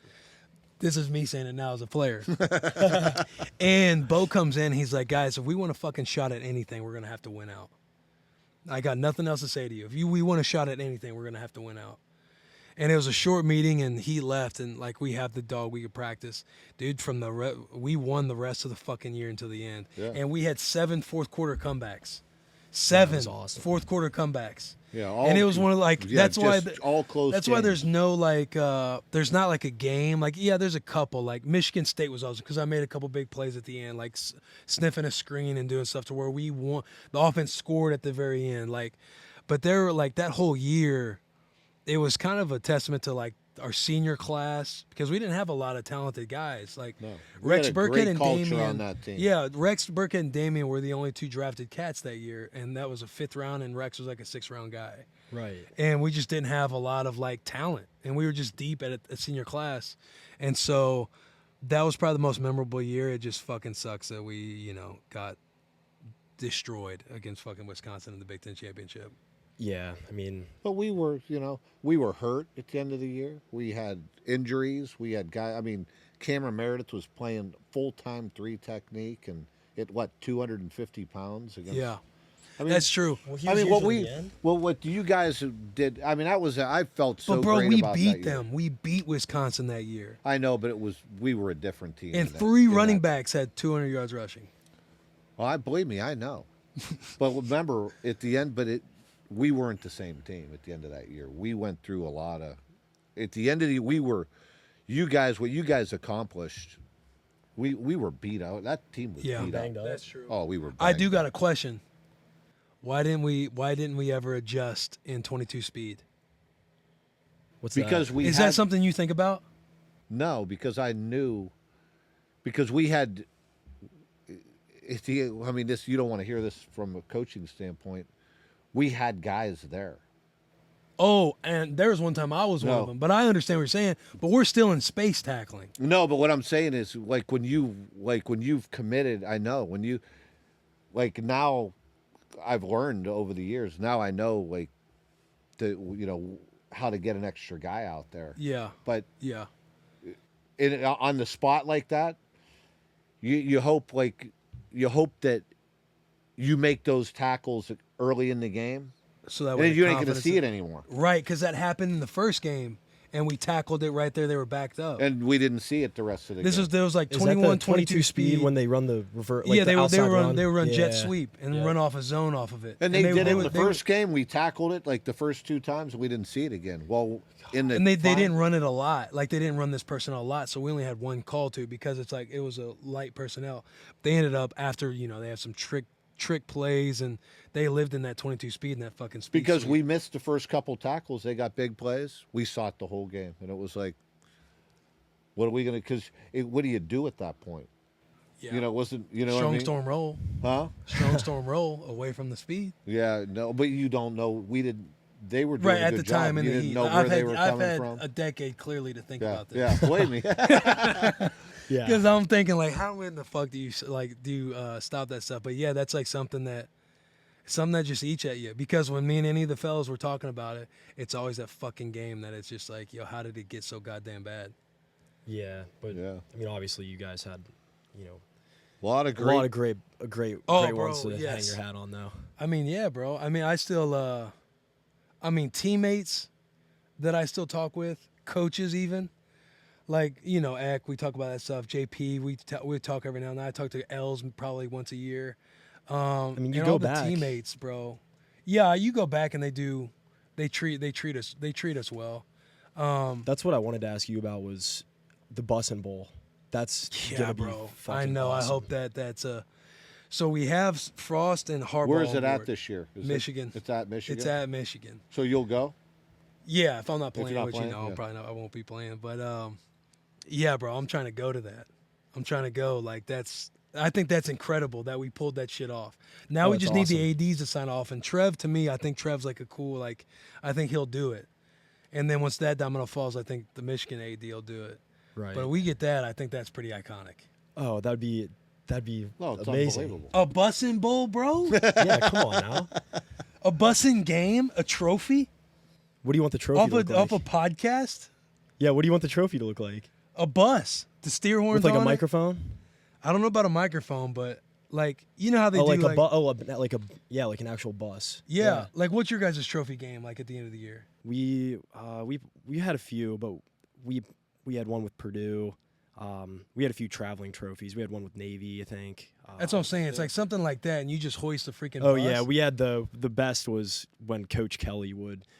This is me saying it now as a player. And Bo comes in. He's like, guys, if we want a fucking shot at anything, we're going to have to win out. I got nothing else to say to you. If we want a shot at anything, we're going to have to win out. And it was a short meeting, and he left, and like we have the dog, we could practice. Dude, we won the rest of the fucking year until the end. Yeah. And we had 7 fourth quarter comebacks. 7 was awesome. fourth quarter comebacks. Yeah, And it was one of like yeah, that's why just all close. that's why games. there's no like there's not like a game like there's a couple like Michigan State was awesome because I made a couple big plays at the end like sniffing a screen and doing stuff to where we won. The offense scored at the very end but there were like that whole year it was kind of a testament to like our senior class because we didn't have a lot of talented guys like No. We Rex had a Burkhead great and culture Damian on that team. Yeah, Rex Burkhead and Damian were the only 2 drafted cats that year, and that was a 5th round, and Rex was like a 6th round guy. Right. And we just didn't have a lot of like talent, and we were just deep at a senior class, and so that was probably the most memorable year. It just fucking sucks that we got destroyed against fucking Wisconsin in the Big Ten championship. Yeah. I mean, But we were hurt at the end of the year. We had injuries. We had guys. I mean, Cameron Meredith was playing full-time 3 technique and at 250 pounds against. Yeah, I mean, that's true. he I was mean, what usually we, the end. what you guys did. I mean, I felt so But bro, great we about that beat year. them. We beat Wisconsin that year, I know, but we were a different team. and in that- 3 in running that. backs had 200 yards rushing. Well, believe me, I know. But remember, at the end, we weren't the same team at the end of that year. We went through a lot of. At the end of what you guys accomplished We were beat out. That team was Yeah, beat out. that's true. Oh, we were. I do banged got up. a question. Why didn't we ever adjust in 22 speed? What's Because that? we Is had, that something you think about? No, because I knew, because we had. I mean, this you don't want to hear this from a coaching standpoint. We had guys there. Oh, and there was one time I was one of No. them. But I understand what you're saying. But we're still in space tackling. No, but what I'm saying is, like when you've committed, I know when you, like now, I've learned over the years. Now I know how to get an extra guy out there. Yeah. But Yeah. on the spot like that, you hope that you make those tackles early in the game, So that and way then you ain't going to confidence see is- it anymore. Right, because that happened in the first game, and we tackled it right there. They were backed up. And we didn't see it the rest of the game. There was like Is 21, that the 22 speed when they run the revert? Like yeah, the they outside would run jet Yeah. sweep and Yeah. run off a zone off of it. And they did it in the they first game. We tackled it like the first 2 times, and we didn't see it again. Well, and they didn't run it a lot. Like they didn't run this personnel a lot, so we only had one call to because it's like it was a light personnel. They ended up after they had some trick plays and they lived in that 22 speed and that fucking speed. because sweep. we missed the first couple tackles. They got big plays. We saw it the whole game, and it was like, what are we gonna? Because what do you do at that point? yeah. It wasn't. You know strong what I mean? storm roll, Huh? strong storm roll away from the speed. Yeah, no, but you don't know. We didn't. They were doing Right a at good the time job. in You the didn't heat. know where I've they had, were I've coming had from. a decade clearly to think Yeah, about this. yeah. Believe me. Yeah. Because I'm thinking like, how in the fuck do you stop that stuff? But yeah, that's like something that just eats at you. Because when me and any of the fellas were talking about it, it's always that fucking game that it's just like, yo, how did it get so goddamn bad? Yeah, but Yeah. I mean, obviously, you guys had, A lot of a great. lot of great Oh, ones bro, to hang yes. your hat on, though. I mean, yeah, bro. I mean, I still, teammates that I still talk with, coaches even. Like, Eck, we talk about that stuff. JP, we talk every now and then. I talk to Els probably once a year. I mean, you and go all back. the teammates, bro. Yeah, you go back and they treat us well. That's what I wanted to ask you about was the Bussin' Bowl. That's Yeah, gonna be bro. I fucking know. awesome. I hope that's a. So we have Frost and Harbaugh. Where is it on at board. this year? Michigan. It's at Michigan. It's at Michigan. So you'll go? Yeah, if I'm not you're playing, not which playing, I'll yeah. probably not, I won't be playing. But yeah, bro, I'm trying to go to that. I'm trying to go. Like I think that's incredible that we pulled that shit off. Now Oh, we it's just need the ADs to sign off. And Trev, to me, I think Trev's like a cool I think he'll do it. And then once that domino falls, I think the Michigan AD will do it. Right. But if we get that, I think that's pretty iconic. Oh, that'd be No, it's amazing. unbelievable. A bussin' bowl, bro? Yeah, come on now. A bussin' game? A trophy? What do you want the trophy Off to look like? a podcast? Yeah, what do you want the trophy to look like? A bus? The steer horns With like a on it? microphone? I don't know about a microphone, but like how they Oh, do like like like an actual bus. yeah. Like what's your guys' trophy game like at the end of the year? We had a few, but we had one with Purdue. We had a few traveling trophies. We had one with Navy, I think. That's what I'm saying. It's like something like that, and you just hoist the freaking. Oh bus. yeah, we had the best was when Coach Kelly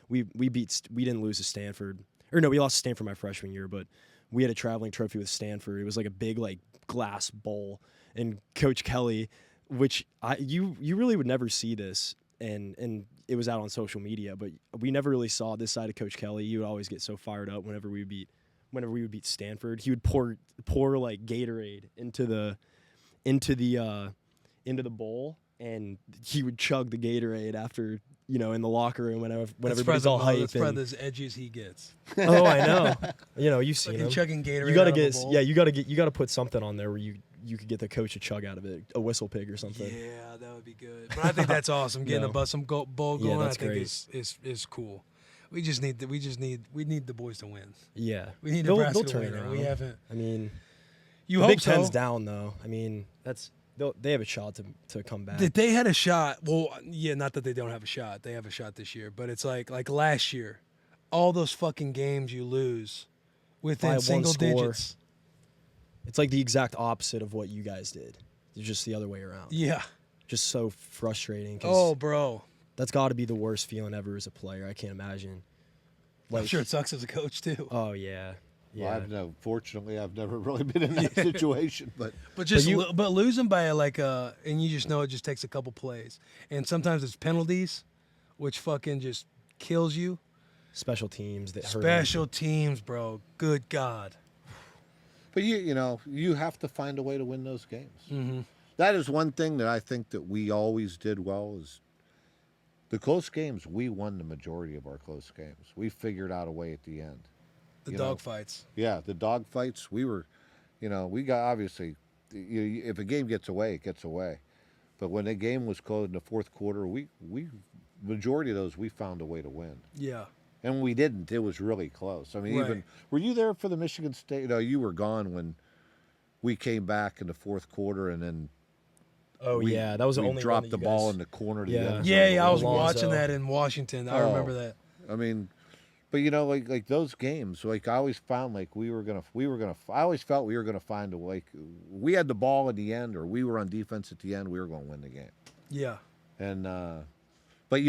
we didn't lose to Stanford, or no, we lost to Stanford my freshman year, but we had a traveling trophy with Stanford. It was like a big like glass bowl, and Coach Kelly, which you really would never see this, and it was out on social media, but we never really saw this side of Coach Kelly. He would always get so fired up whenever we would beat Stanford. He would pour like Gatorade into the bowl, and he would chug the Gatorade after, in the locker room when everybody's all hyped. That's probably as edgy as he gets. Oh, I know. You've seen Fucking him. chugging Gatorade. You gotta out of a get bowl. you gotta put something on there where you could get the coach a chug out of it, a whistle pig or something. Yeah, that would be good. But I think that's awesome. Getting No. a bowl going, Yeah, I that's think great. is cool. We need the boys to win. Yeah, We need they'll Nebraska to turn win. it And we around. haven't. I mean, You the hope Big so. Ten's down though. I mean, they have a shot to come back. That they had a shot. Well, yeah, not that they don't have a shot. They have a shot this year, but it's like last year, all those fucking games you lose By within one single score. digits. It's like the exact opposite of what you guys did. It's just the other way around. Yeah. Just so frustrating. 'Cause Oh, bro. that's got to be the worst feeling ever as a player. I can't imagine. I'm sure it sucks as a coach too. Oh yeah. Yeah. Fortunately, I've never really been in that situation, but but losing by and you just know it just takes a couple plays, and sometimes it's penalties, which fucking just kills you. Special teams that hurt. Special teams, bro. Good God. But you have to find a way to win those games. Mm-hmm. That is one thing that I think that we always did well is the close games. We won the majority of our close games. We figured out a way at the end. The dog fights. Yeah, the dog fights. We were, we got obviously. If a game gets away, it gets away. But when the game was close in the fourth quarter, we majority of those we found a way to win. Yeah. And when we didn't, it was really close. I mean, Right. Were you there for the Michigan State? No, you were gone when we came back in the fourth quarter, and then Oh yeah, that was the we only dropped one the that you ball guys- in the corner. To Yeah. the end zone. Yeah, I was Alonzo. watching that in Washington. I remember that. I mean, but like those games, like I always found like I always felt we were gonna find a way. We had the ball at the end, or we were on defense at the end. We were gonna win the game. Yeah. And but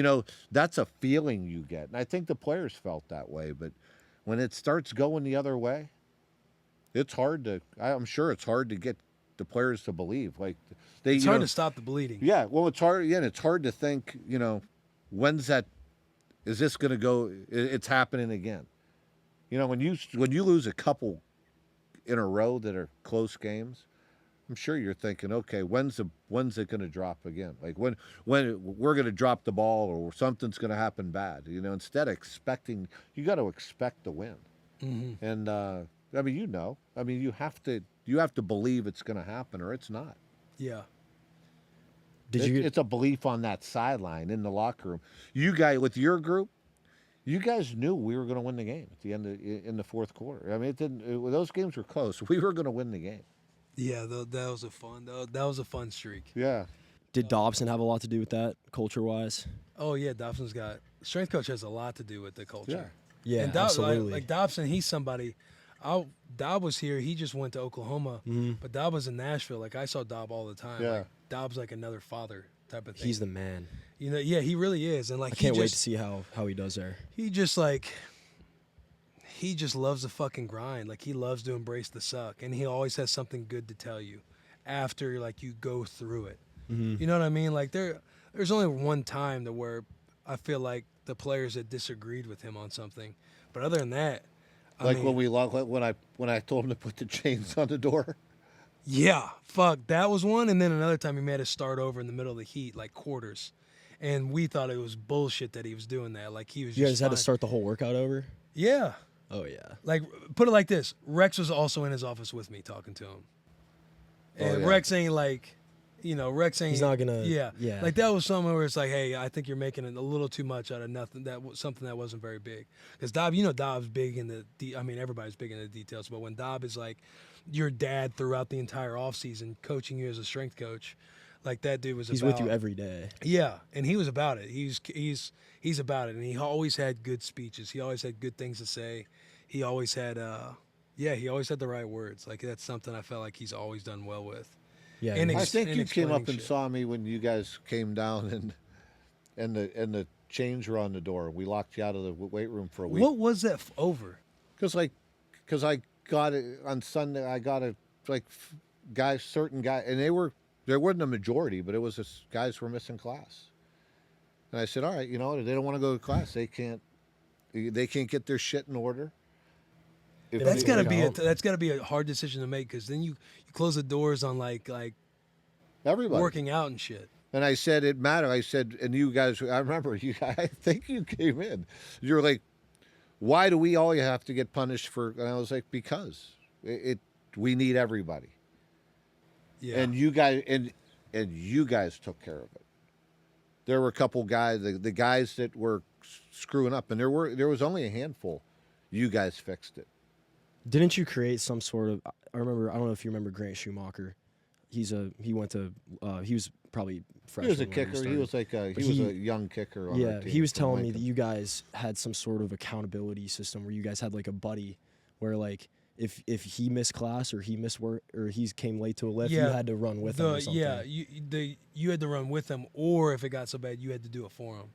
that's a feeling you get, and I think the players felt that way. But when it starts going the other way, it's hard to. I'm sure it's hard to get the players to believe. Like It's hard to stop the bleeding. Yeah, well, it's hard. Yeah, and it's hard to think. When's that? Is this going to go? It's happening again. When you lose a couple in a row that are close games, I'm sure you're thinking, okay, when's it going to drop again? Like when we're going to drop the ball or something's going to happen bad. Instead of expecting, you got to expect to win. Mm-hmm. And I mean, you have to believe it's going to happen or it's not. Yeah. It's a belief on that sideline in the locker room. You guys with your group, you guys knew we were going to win the game at the end in the fourth quarter. I mean, those games were close. We were going to win the game. Yeah, that was a fun streak. Yeah. Did Dobson have a lot to do with that, culture-wise? Oh yeah, Dobson's got strength coach has a lot to do with the culture. Yeah, and absolutely. Like Dobson, he's somebody. Dob was here. He just went to Oklahoma, but Dob was in Nashville. Like I saw Dob all the time. Yeah. Like, Dob's like another father type of thing. He's the man. Yeah, he really is. And like I can't wait to see how he does there. He just loves the fucking grind. Like he loves to embrace the suck, and he always has something good to tell you after like you go through it. Mm-hmm. You know what I mean? Like there's only one time where I feel like the players that disagreed with him on something, but other than that, when I told him to put the chains on the door. Yeah, fuck, that was one. And then another time he made us start over in the middle of the heat, like quarters, and we thought it was bullshit that he was doing that. Like he was. You just guys had to fine. start the whole workout over? Yeah. Oh yeah. Like put it like this: Rex was also in his office with me talking to him, and Rex ain't like. Rex ain't. He's not gonna. Yeah. Yeah. Like that was somewhere where it's like, hey, I think you're making it a little too much out of nothing. That was something that wasn't very big. Because Dob's big in everybody's big in the details. But when Dob is like your dad throughout the entire offseason, coaching you as a strength coach, like that dude was. He's with you every day. Yeah, and he was about it. He's about it, and he always had good speeches. He always had good things to say. He always had he always had the right words. Like that's something I felt like he's always done well with. Yeah. And I think you came up and shit. saw me when you guys came down and the chains were on the door. We locked you out of the weight room for a week. What was that over? Because I got it on Sunday. I got it certain guys, and there wasn't a majority, but it was just guys were missing class. And I said, all right, they don't want to go to class. They can't get their shit in order. That's gotta be a hard decision to make because then you close the doors on like everybody working out and shit. And I said it mattered. I said, and you guys, I remember you. I think you came in. You were like, "Why do we all have to get punished for?" And I was like, "Because we need everybody." Yeah. And you guys took care of it. There were a couple guys, the guys that were screwing up, and there was only a handful. You guys fixed it. Didn't you create some sort of? I don't know if you remember Grant Schumacher. He was probably freshman. He was a when kicker. started. He was like a young kicker. On our team he was from telling me Lincoln. that you guys had some sort of accountability system where you guys had like a buddy, where like if he missed class or he missed work or he came late to a lift, you had to run with him or something. Yeah, you had to run with him, or if it got so bad, you had to do it for him.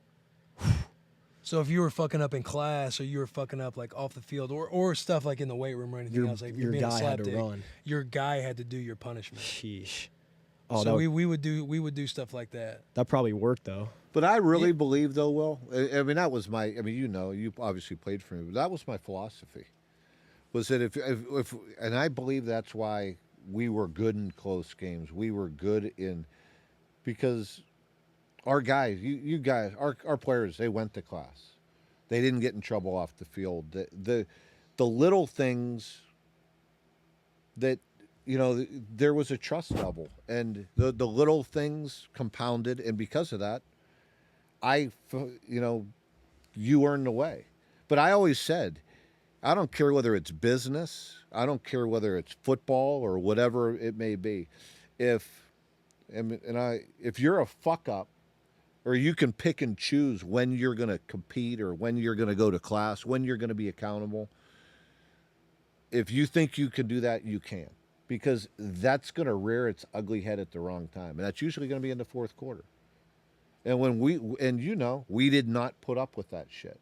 So if you were fucking up in class, or you were fucking up like off the field, or stuff like in the weight room or anything else, like if you're your being a guy had to slapdick, run. your guy had to do your punishment. Sheesh. Oh, So that, we would do stuff like that. that probably worked though. But I really believe, though, Will. I mean, that was my. I mean, you obviously played for me, but that was my philosophy. Was that if and I believe that's why we were good in close games. We were good in because our guys, you guys, our players, they went to class. They didn't get in trouble off the field. The little things that there was a trust level, and the little things compounded, and because of that, you earned the way. But I always said, I don't care whether it's business, I don't care whether it's football or whatever it may be. If you're a fuck up, or you can pick and choose when you're going to compete or when you're going to go to class, when you're going to be accountable. If you think you can do that, you can. Because that's going to rear its ugly head at the wrong time. And that's usually going to be in the fourth quarter. And we did not put up with that shit.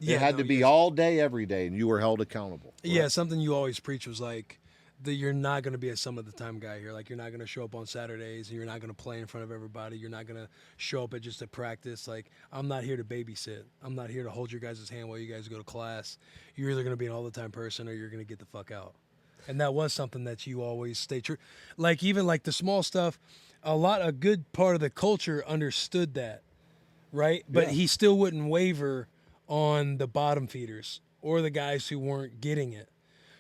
It had to be all day, every day, and you were held accountable. Right? Yeah, something you always preach was like that you're not going to be a some of the time guy here. Like you're not going to show up on Saturdays, and you're not going to play in front of everybody. You're not going to show up just to practice. Like I'm not here to babysit. I'm not here to hold your guys' hand while you guys go to class. You're either going to be an all the time person or you're going to get the fuck out. And that was something that you always stay true. Like even like the small stuff, a good part of the culture understood that, right? But he still wouldn't waver on the bottom feeders or the guys who weren't getting it.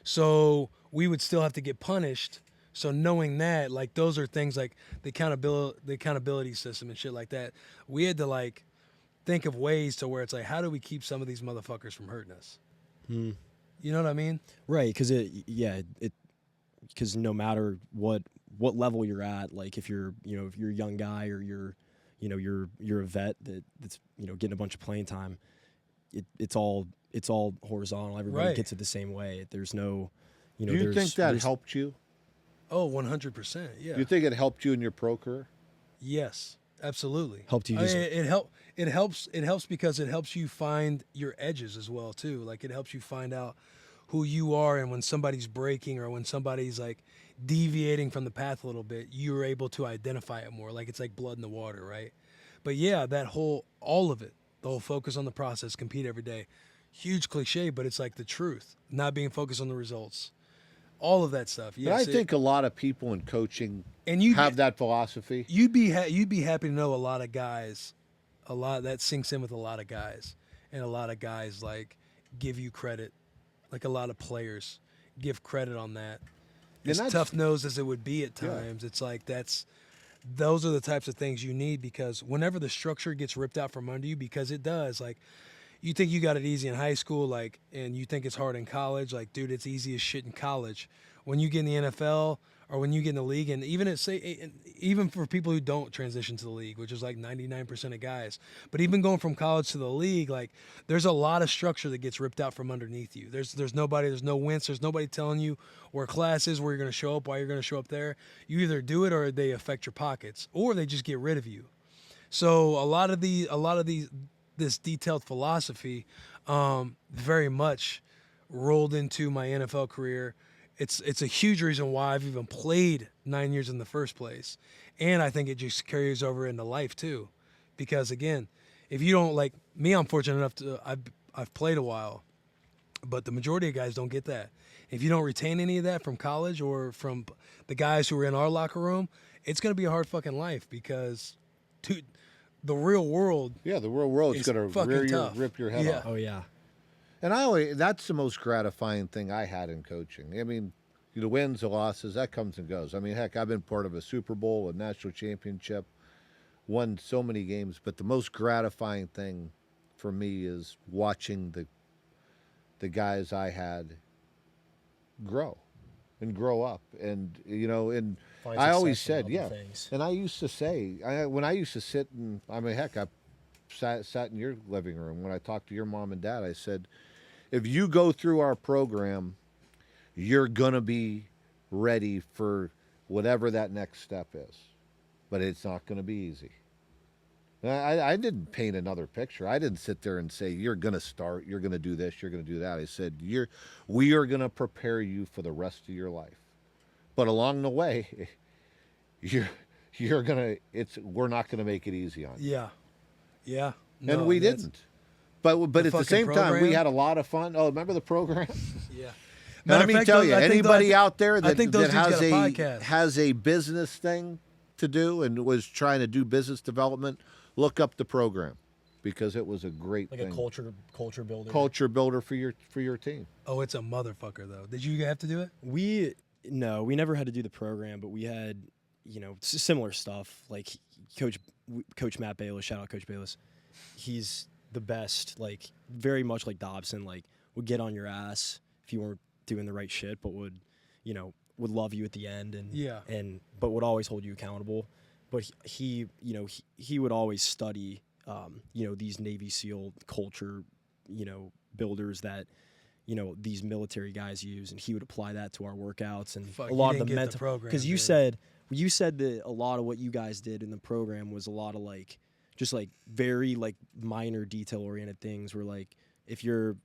So we would still have to get punished. So knowing that, like those are things like the accountability system and shit like that. We had to like think of ways to where it's like, how do we keep some of these motherfuckers from hurting us? You know what I mean? Right, because because no matter what level you're at, like if you're if you're a young guy or you're a vet that's getting a bunch of playing time, it's all horizontal. Everybody gets it the same way. There's no Do you think that helped you? Oh, 100%. Yeah. Do you think it helped you in your pro career? Yes, absolutely. Helped you. It helps because it helps you find your edges as well too. Like it helps you find out who you are, and when somebody's breaking or when somebody's like deviating from the path a little bit, you're able to identify it more. Like it's like blood in the water, right? But yeah, all of it, the whole focus on the process, compete every day. Huge cliche, but it's like the truth. Not being focused on the results. All of that stuff. Yes, but I think a lot of people in coaching and have that philosophy. You'd be happy to know a lot of guys, that sinks in with a lot of guys, and a lot of guys like give you credit, like a lot of players give credit on that. As tough nosed as it would be at times, it's like those are the types of things you need, because whenever the structure gets ripped out from under you, because it does, like you think you got it easy in high school, like, and you think it's hard in college, like, dude, it's easy as shit in college. When you get in the NFL or when you get in the league, and even for people who don't transition to the league, which is like 99% of guys, but even going from college to the league, like, there's a lot of structure that gets ripped out from underneath you. There's no wince, there's nobody telling you where class is, where you're going to show up, why you're going to show up there. You either do it or they affect your pockets, or they just get rid of you. So a lot of this detailed philosophy very much rolled into my NFL career. It's a huge reason why I've even played 9 years in the first place. And I think it just carries over into life too. Because again, if you don't, like me, I'm fortunate enough to, I've played a while, but the majority of guys don't get that. If you don't retain any of that from college or from the guys who are in our locker room, it's going to be a hard fucking life, because the real world. Yeah, the real world is going to rip your head off. Oh yeah. And that's the most gratifying thing I had in coaching. I mean, the wins, the losses, that comes and goes. I mean, heck, I've been part of a Super Bowl, a national championship, won so many games. But the most gratifying thing for me is watching the guys I had grow up. And, and I always said, things. And I used to say, when I used to sit and, I mean, heck, I sat in your living room when I talked to your mom and dad. I said, if you go through our program, you're going to be ready for whatever that next step is. But it's not going to be easy. I didn't paint another picture. I didn't sit there and say, you're going to start, you're going to do this, you're going to do that. I said, we are going to prepare you for the rest of your life. But along the way, we're not going to make it easy on you. Yeah. Yeah. And we didn't. But at the same time, we program? had a lot of fun. Oh, remember the program? Yeah. Let me tell you, anybody out there that podcast. has a business thing to do and was trying to do business development, look up the program because it was a great Like thing. a culture builder. Culture builder for your team. Oh, it's a motherfucker though. Did you have to do it? We never had to do the program, but we had, similar stuff. Like Coach Matt Bayless, shout out Coach Bayless. He's the best, like very much like Dobson, like would get on your ass if you weren't doing the right shit, but would love you at the end but would always hold you accountable. But he would always study these Navy SEAL culture, builders that these military guys use, and he would apply that to our workouts and a lot of the mental. Because you said that a lot of what you guys did in the program was a lot of like just like very like minor detail oriented things, where like if you're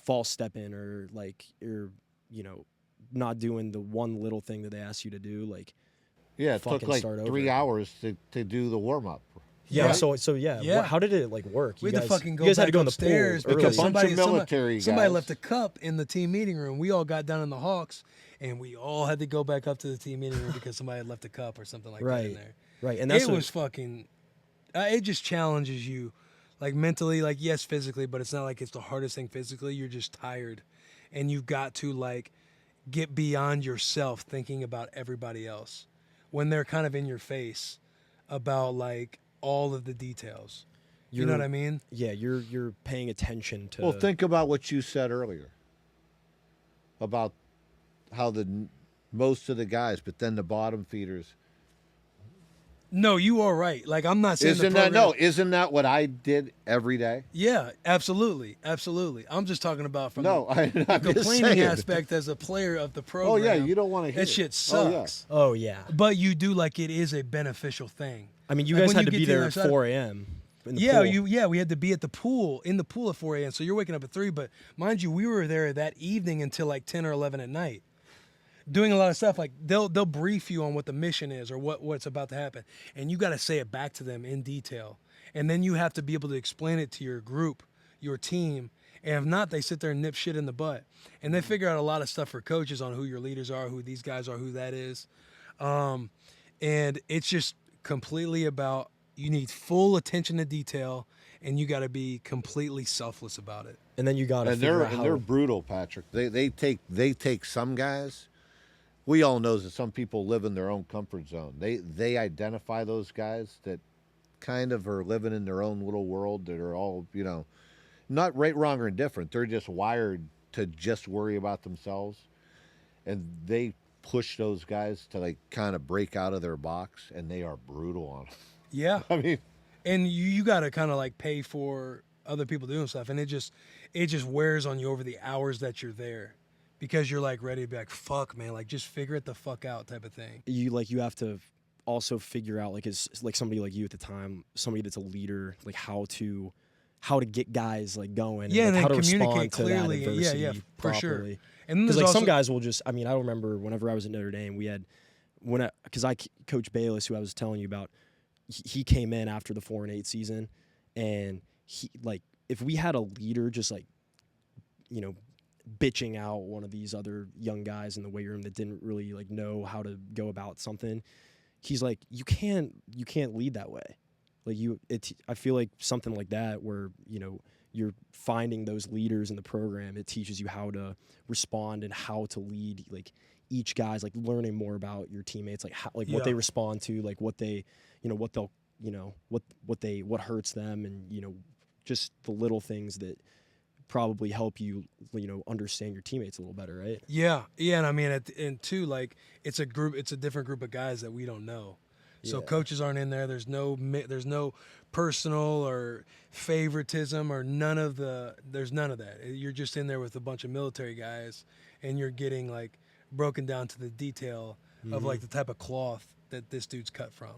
false stepping or like you're not doing the one little thing that they ask you to do, like it took like 3 hours to do the warm up. Yeah. Right? So yeah. How did it like work? We had to fucking go you guys back had to go upstairs in the pool because early. somebody left a cup in the team meeting room. We all got down in the Hawks, and we all had to go back up to the team meeting room because somebody had left a cup or something like that in there. Right, and it was fucking. It just challenges you, like mentally, like yes, physically, but it's not like it's the hardest thing physically. You're just tired, and you've got to like get beyond yourself, thinking about everybody else when they're kind of in your face about like all of the details. You know what I mean? Yeah, you're paying attention to. Well, think about what you said earlier about how most of the guys, but then the bottom feeders. No, you are right. Like I'm not saying isn't that what I did every day? Yeah, absolutely. I'm just talking about from the complaining aspect as a player of the program. Oh yeah, you don't want to hear that shit sucks. Oh yeah. But you do like it is a beneficial thing. I mean, you guys had to be there at 4 a.m. We had to be at the pool at 4 a.m. So you're waking up at 3, but mind you, we were there that evening until like 10 or 11 at night. Doing a lot of stuff, like they'll brief you on what the mission is or what's about to happen, and you got to say it back to them in detail, and then you have to be able to explain it to your group, your team, and if not, they sit there and nip shit in the butt, and they figure out a lot of stuff for coaches on who your leaders are, who these guys are, who that is, and it's just completely about you need full attention to detail, and you got to be completely selfless about it. And then you got to figure out how they're brutal, Patrick. They take some guys. We all know that some people live in their own comfort zone. They identify those guys that kind of are living in their own little world that are all, not right, wrong, or indifferent. They're just wired to just worry about themselves. And they push those guys to like kind of break out of their box, and they are brutal on them. Yeah. I mean, and you got to kind of like pay for other people doing stuff, and it just wears on you over the hours that you're there. Because you're like ready to be like, fuck, man, like just figure it the fuck out type of thing. You have to also figure out like as like somebody like you at the time, somebody that's a leader, like how to get guys like going, and like, how to communicate respond to clearly, that adversity for properly. Sure. And because like some guys will just, I mean, I remember whenever I was at Notre Dame, we had because Coach Bayless, who I was telling you about, he came in after the 4-8 season, and he like if we had a leader just like bitching out one of these other young guys in the weight room that didn't really like know how to go about something, he's like, you can't lead that way. Like I feel like something like that where you're finding those leaders in the program, it teaches you how to respond and how to lead like each guy's like learning more about your teammates, like how what they respond to, like what they what they'll what hurts them, and just the little things that probably help you understand your teammates a little better, right? Yeah, and I mean, and too, like it's a different group of guys that we don't know. So coaches aren't in there. There's no personal or favoritism or there's none of that. You're just in there with a bunch of military guys, and you're getting like broken down to the detail of like the type of cloth that this dude's cut from.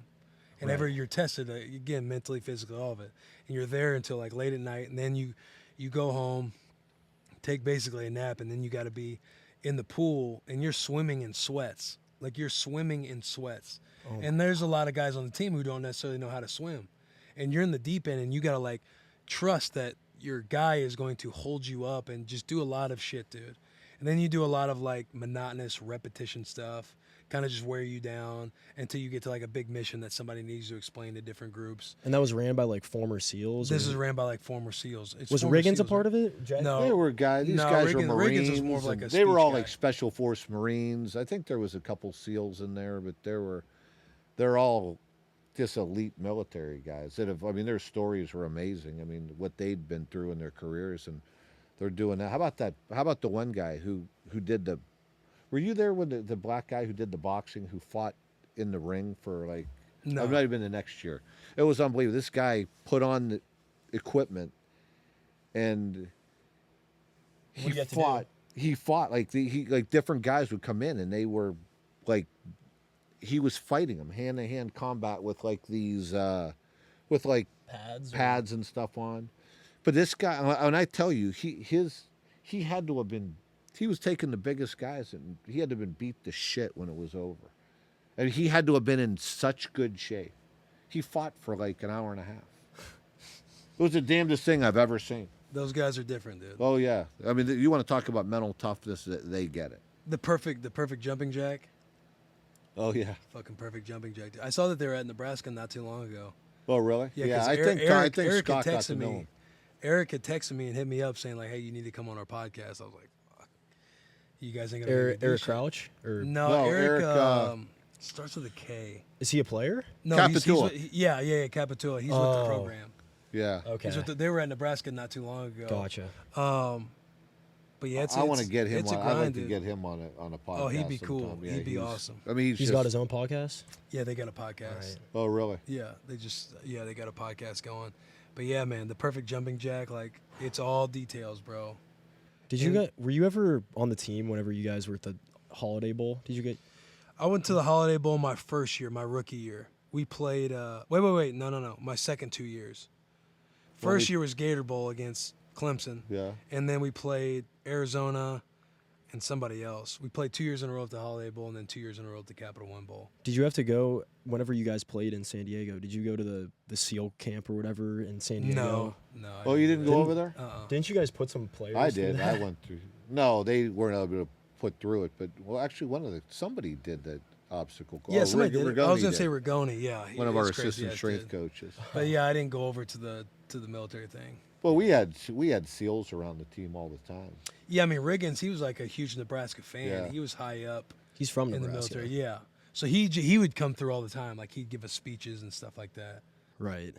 And you're tested again, mentally, physically, all of it. And you're there until like late at night, and then you go home, take basically a nap, and then you got to be in the pool, and you're swimming in sweats. Like you're swimming in sweats. And there's a lot of guys on the team who don't necessarily know how to swim. And you're in the deep end, and you got to like trust that your guy is going to hold you up and just do a lot of shit, dude. And then you do a lot of like monotonous repetition stuff, kind of just wear you down until you get to like a big mission that somebody needs to explain to different groups. And that was ran by like former SEALs? This is ran by like former SEAls. Was Riggins a part of it? No. They were guys. These guys were Marines. Riggins was more of like a they were all guy. like Special Force Marines. I think there was a couple SEALs in there, but they're all just elite military guys that have. I mean, their stories were amazing. I mean, what they'd been through in their careers, and they're doing that. How about that? How about the one guy who did the? Were you there when the black guy who did the boxing, who fought in the ring for like? No. I might have been the next year. It was unbelievable. This guy put on the equipment, and he fought. He fought like like different guys would come in, and they were like. He was fighting them hand-to-hand combat with like these, with like pads and stuff on. But this guy, and I tell you, he had to have been, he was taking the biggest guys, and he had to have been beat to shit when it was over. And he had to have been in such good shape. He fought for like an hour and a half. It was the damnedest thing I've ever seen. Those guys are different, dude. Oh yeah, I mean, you want to talk about mental toughness? They get it. The perfect jumping jack. Oh yeah. Fucking perfect jumping jack. I saw that they were at Nebraska not too long ago. Oh really? Yeah. I think Eric Scott had got to texted know me. him. Eric had texted me and hit me up saying like, "Hey, you need to come on our podcast." I was like, "Fuck, you guys ain't gonna." Eric Crouch? Or No, Eric. Eric, starts with a K. is he a player? No, Capitula. yeah, Capitula. He's with the program. Yeah. Okay. They were at Nebraska not too long ago. Gotcha. But yeah, I want to get him it's on. a I'd grind, like to dude. get him on a podcast. Oh, he'd be cool. sometime. Yeah, He'd be awesome. I mean, He's got his own podcast? Yeah, they got a podcast. Right. Oh, really? Yeah, they got a podcast going. But yeah, man, the perfect jumping jack, like it's all details, bro. Were you ever on the team whenever you guys were at the Holiday Bowl? Did you get? I went to the Holiday Bowl my first year, my rookie year. We played. Wait, no. My second 2 years. First year was Gator Bowl against Clemson. Yeah. And then we played Arizona and somebody else. We played 2 years in a row at the Holiday Bowl and then 2 years in a row at the Capital One Bowl. Did you have to go whenever you guys played in San Diego? Did you go to the SEAL camp or whatever in San Diego? No. Oh, you didn't go over there? Didn't you guys put some players? I through did. that? I went through. No, they weren't able to put through it. But well, actually, somebody did that obstacle course. Yeah, somebody did. I was going gonna say Rigoni. Yeah, one of our it's crazy, assistant yeah, strength did. coaches. But yeah, I didn't go over to the military thing. Well, we had SEALs around the team all the time. Yeah, I mean Riggins, he was like a huge Nebraska fan. Yeah. He was high up He's from in Nebraska. the military. Yeah, so he would come through all the time. Like he'd give us speeches and stuff like that. Right.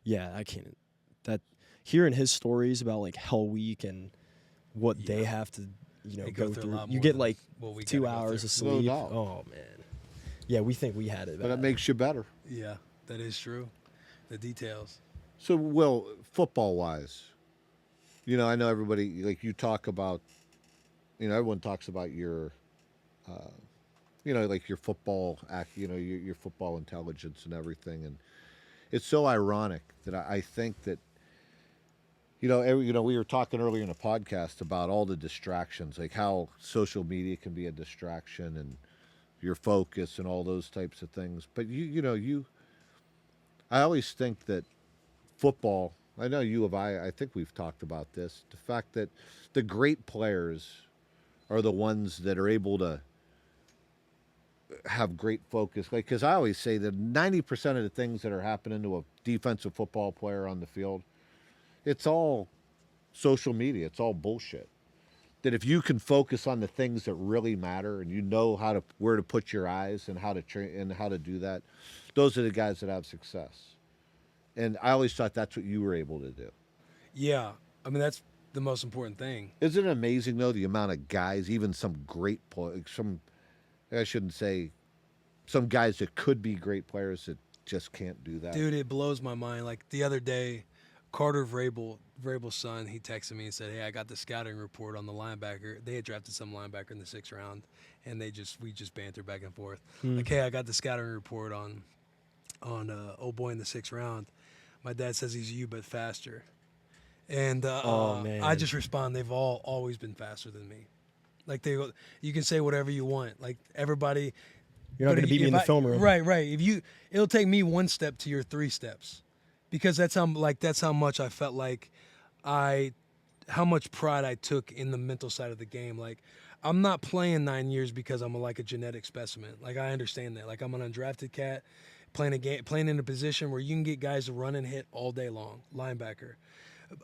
Yeah, I can't. That hearing his stories about like Hell Week and what they have to, They go go through a through. lot You more get than like what we 2 gotta go hours of through. No sleep. doubt. Oh man. Yeah, we think we had it. But it bad. makes you better. Yeah, that is true. The details. So, Will, football-wise, I know everybody, like you talk about, everyone talks about your, like your football act, your football intelligence and everything. And it's so ironic that I think that, we were talking earlier in the podcast about all the distractions, like how social media can be a distraction and your focus and all those types of things. But I always think that football, I know I think we've talked about this, the fact that the great players are the ones that are able to have great focus. Like, because I always say that 90% of the things that are happening to a defensive football player on the field, it's all social media. It's all bullshit. That if you can focus on the things that really matter and you know where to put your eyes and how to train and how to do that, those are the guys that have success. And I always thought that's what you were able to do. Yeah, I mean that's the most important thing. Isn't it amazing though the amount of guys, even some great I shouldn't say, some guys that could be great players that just can't do that. Dude, it blows my mind. Like the other day, Carter Vrabel's son, he texted me and said, "Hey, I got the scouting report on the linebacker. They had drafted some linebacker in the 6th round, and we just banter back and forth. Like, hey, I got the scouting report on on Oh Boy in the 6th round. My dad says he's you but faster. And Oh, man. I just respond, they've always been faster than me. Like you can say whatever you want. Like everybody. You're not going to beat me in the film room. Right. It'll take me 1 step to your 3 steps, because that's how much I felt like how much pride I took in the mental side of the game. Like I'm not playing 9 years because I'm like a genetic specimen. Like I understand that. Like I'm an undrafted cat playing in a position where you can get guys to run and hit all day long, linebacker.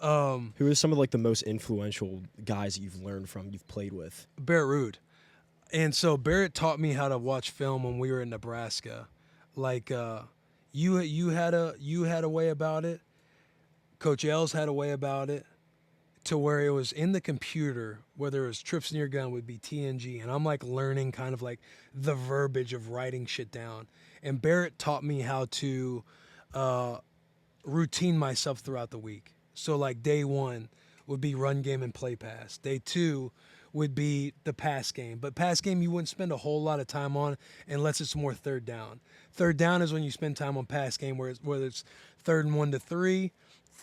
Who are some of like the most influential guys that you've played with? Barrett Ruud. And so Barrett taught me how to watch film when we were in Nebraska. Like you had a way about it. Coach L's had a way about it, to where it was in the computer, whether it was trips near gun would be TNG, and I'm like learning kind of like the verbiage of writing shit down. And Barrett taught me how to routine myself throughout the week. So like day 1 would be run game and play pass. Day 2 would be the pass game. But pass game you wouldn't spend a whole lot of time on unless it's more third down. Third down is when you spend time on pass game, whether it's 3rd and 1 to 3,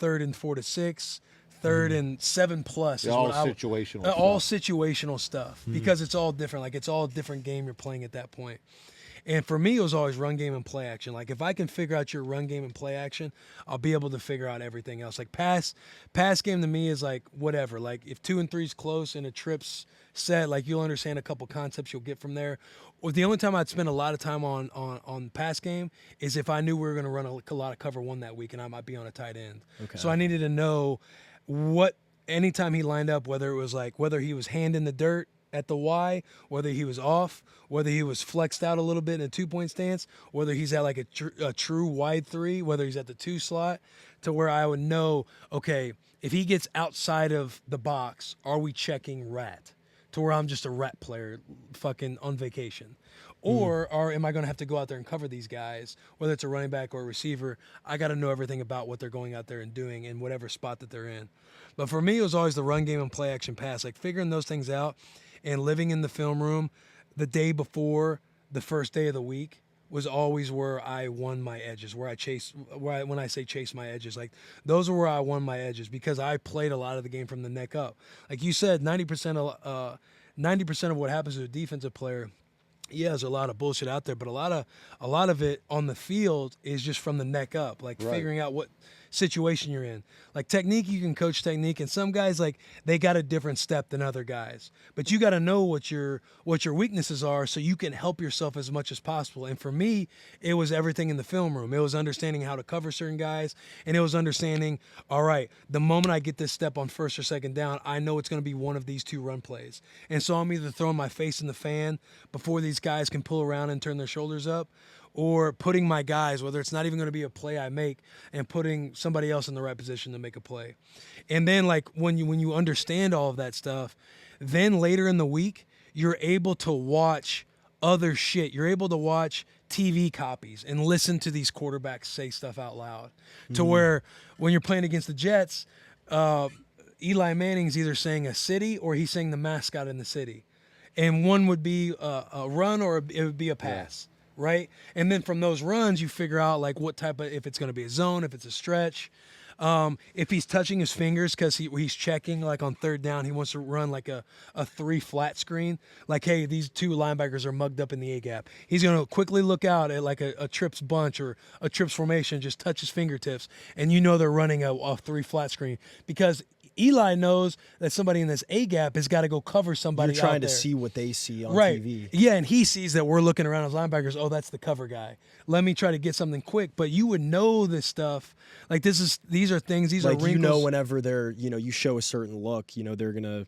3rd and 4 to 6, 3rd and 7 plus. Yeah, all situational. All situational stuff, because it's all different. Like it's all a different game you're playing at that point. And for me, it was always run game and play action. Like if I can figure out your run game and play action, I'll be able to figure out everything else. Like pass game to me is like whatever. Like if 2 and 3 is close and a trip's set, like you'll understand a couple concepts you'll get from there. Or the only time I'd spend a lot of time on pass game is if I knew we were going to run a lot of cover 1 that week and I might be on a tight end. Okay. So I needed to know anytime he lined up, whether he was hand in the dirt at the Y, whether he was off, whether he was flexed out a little bit in a 2-point stance, whether he's at like a true wide 3, whether he's at the 2 slot, to where I would know, okay, if he gets outside of the box, are we checking rat? To where I'm just a rat player fucking on vacation. Or am I going to have to go out there and cover these guys, whether it's a running back or a receiver? I got to know everything about what they're going out there and doing in whatever spot that they're in. But for me, it was always the run game and play action pass, like figuring those things out and living in the film room the day before the first day of the week was always where I won my edges, when I say chase my edges, like those are where I won my edges, because I played a lot of the game from the neck up. Like you said, 90% of what happens to a defensive player, yeah, there's a lot of bullshit out there, but a lot of it on the field is just from the neck up, like figuring out what situation you're in. Like technique, you can coach technique, and some guys, like, they got a different step than other guys. But you got to know what your weaknesses are so you can help yourself as much as possible. And for me, it was everything in the film room. It was understanding how to cover certain guys, and it was understanding, all right, the moment I get this step on first or second down, I know it's going to be one of these 2 run plays. And so I'm either throwing my face in the fan before these guys can pull around and turn their shoulders up, or putting my guys, whether it's not even going to be a play I make, and putting somebody else in the right position to make a play. And then, like, when you understand all of that stuff, then later in the week, you're able to watch other shit. You're able to watch TV copies and listen to these quarterbacks say stuff out loud. To where when you're playing against the Jets, Eli Manning's either saying a city or he's saying the mascot in the city. And one would be a run or it would be a pass. Right? And then from those runs, you figure out like what type of, if it's going to be a zone, if it's a stretch, if he's touching his fingers because he's checking, like on third down, he wants to run like a 3 flat screen. Like, hey, these 2 linebackers are mugged up in the A gap. He's going to quickly look out at like a trips bunch or a trips formation, just touch his fingertips, and you know they're running a 3 flat screen, because Eli knows that somebody in this A gap has got to go cover somebody. You're trying out to there. see what they see on Right. TV. Yeah, and he sees that we're looking around as linebackers. Oh, that's the cover guy. Let me try to get something quick. But you would know this stuff. Like these are things. These Like, are wrinkles. you know, whenever they're, you show a certain look, they're gonna,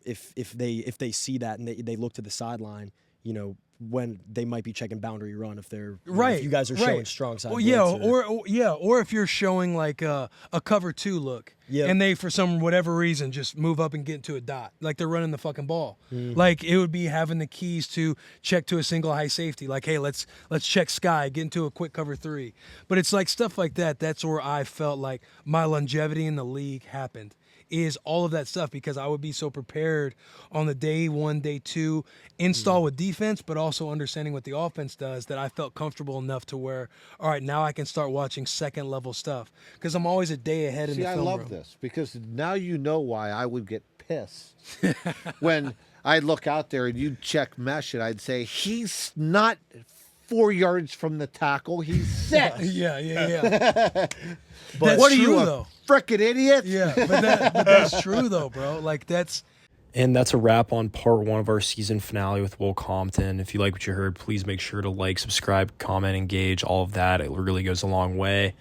if they see that and they look to the sideline, when they might be checking boundary run, if they're if you guys are showing strong side. Well, yeah, or if you're showing like a cover 2 look, and they for some whatever reason just move up and get into a dot, like they're running the fucking ball. Like it would be having the keys to check to a single high safety. Like, hey, let's check sky, get into a quick cover 3. But it's like stuff like that. That's where I felt like my longevity in the league happened. is all of that stuff, because I would be so prepared on the day 1, day 2 install with defense, but also understanding what the offense does, that I felt comfortable enough to where, all right, now I can start watching second level stuff, because I'm always a day ahead in the film I love room. this, because now you know why I would get pissed when I'd look out there and you'd check mesh and I'd say, he's not 4 yards from the tackle, he's 6. Yeah. But That's what are true, you, a though. frickin' idiot? Yeah, but that's true though, bro. Like that's. And that's a wrap on part 1 of our season finale with Will Compton. If you like what you heard, please make sure to like, subscribe, comment, engage, all of that. It really goes a long way.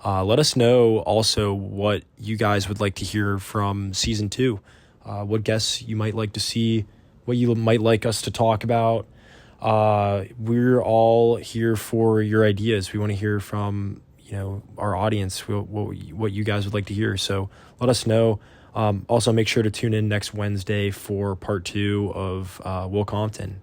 Let us know also what you guys would like to hear from season 2. What guests you might like to see, what you might like us to talk about. We're all here for your ideas. We want to hear from our audience, what you guys would like to hear. So let us know. Also, make sure to tune in next Wednesday for part 2 of Will Compton.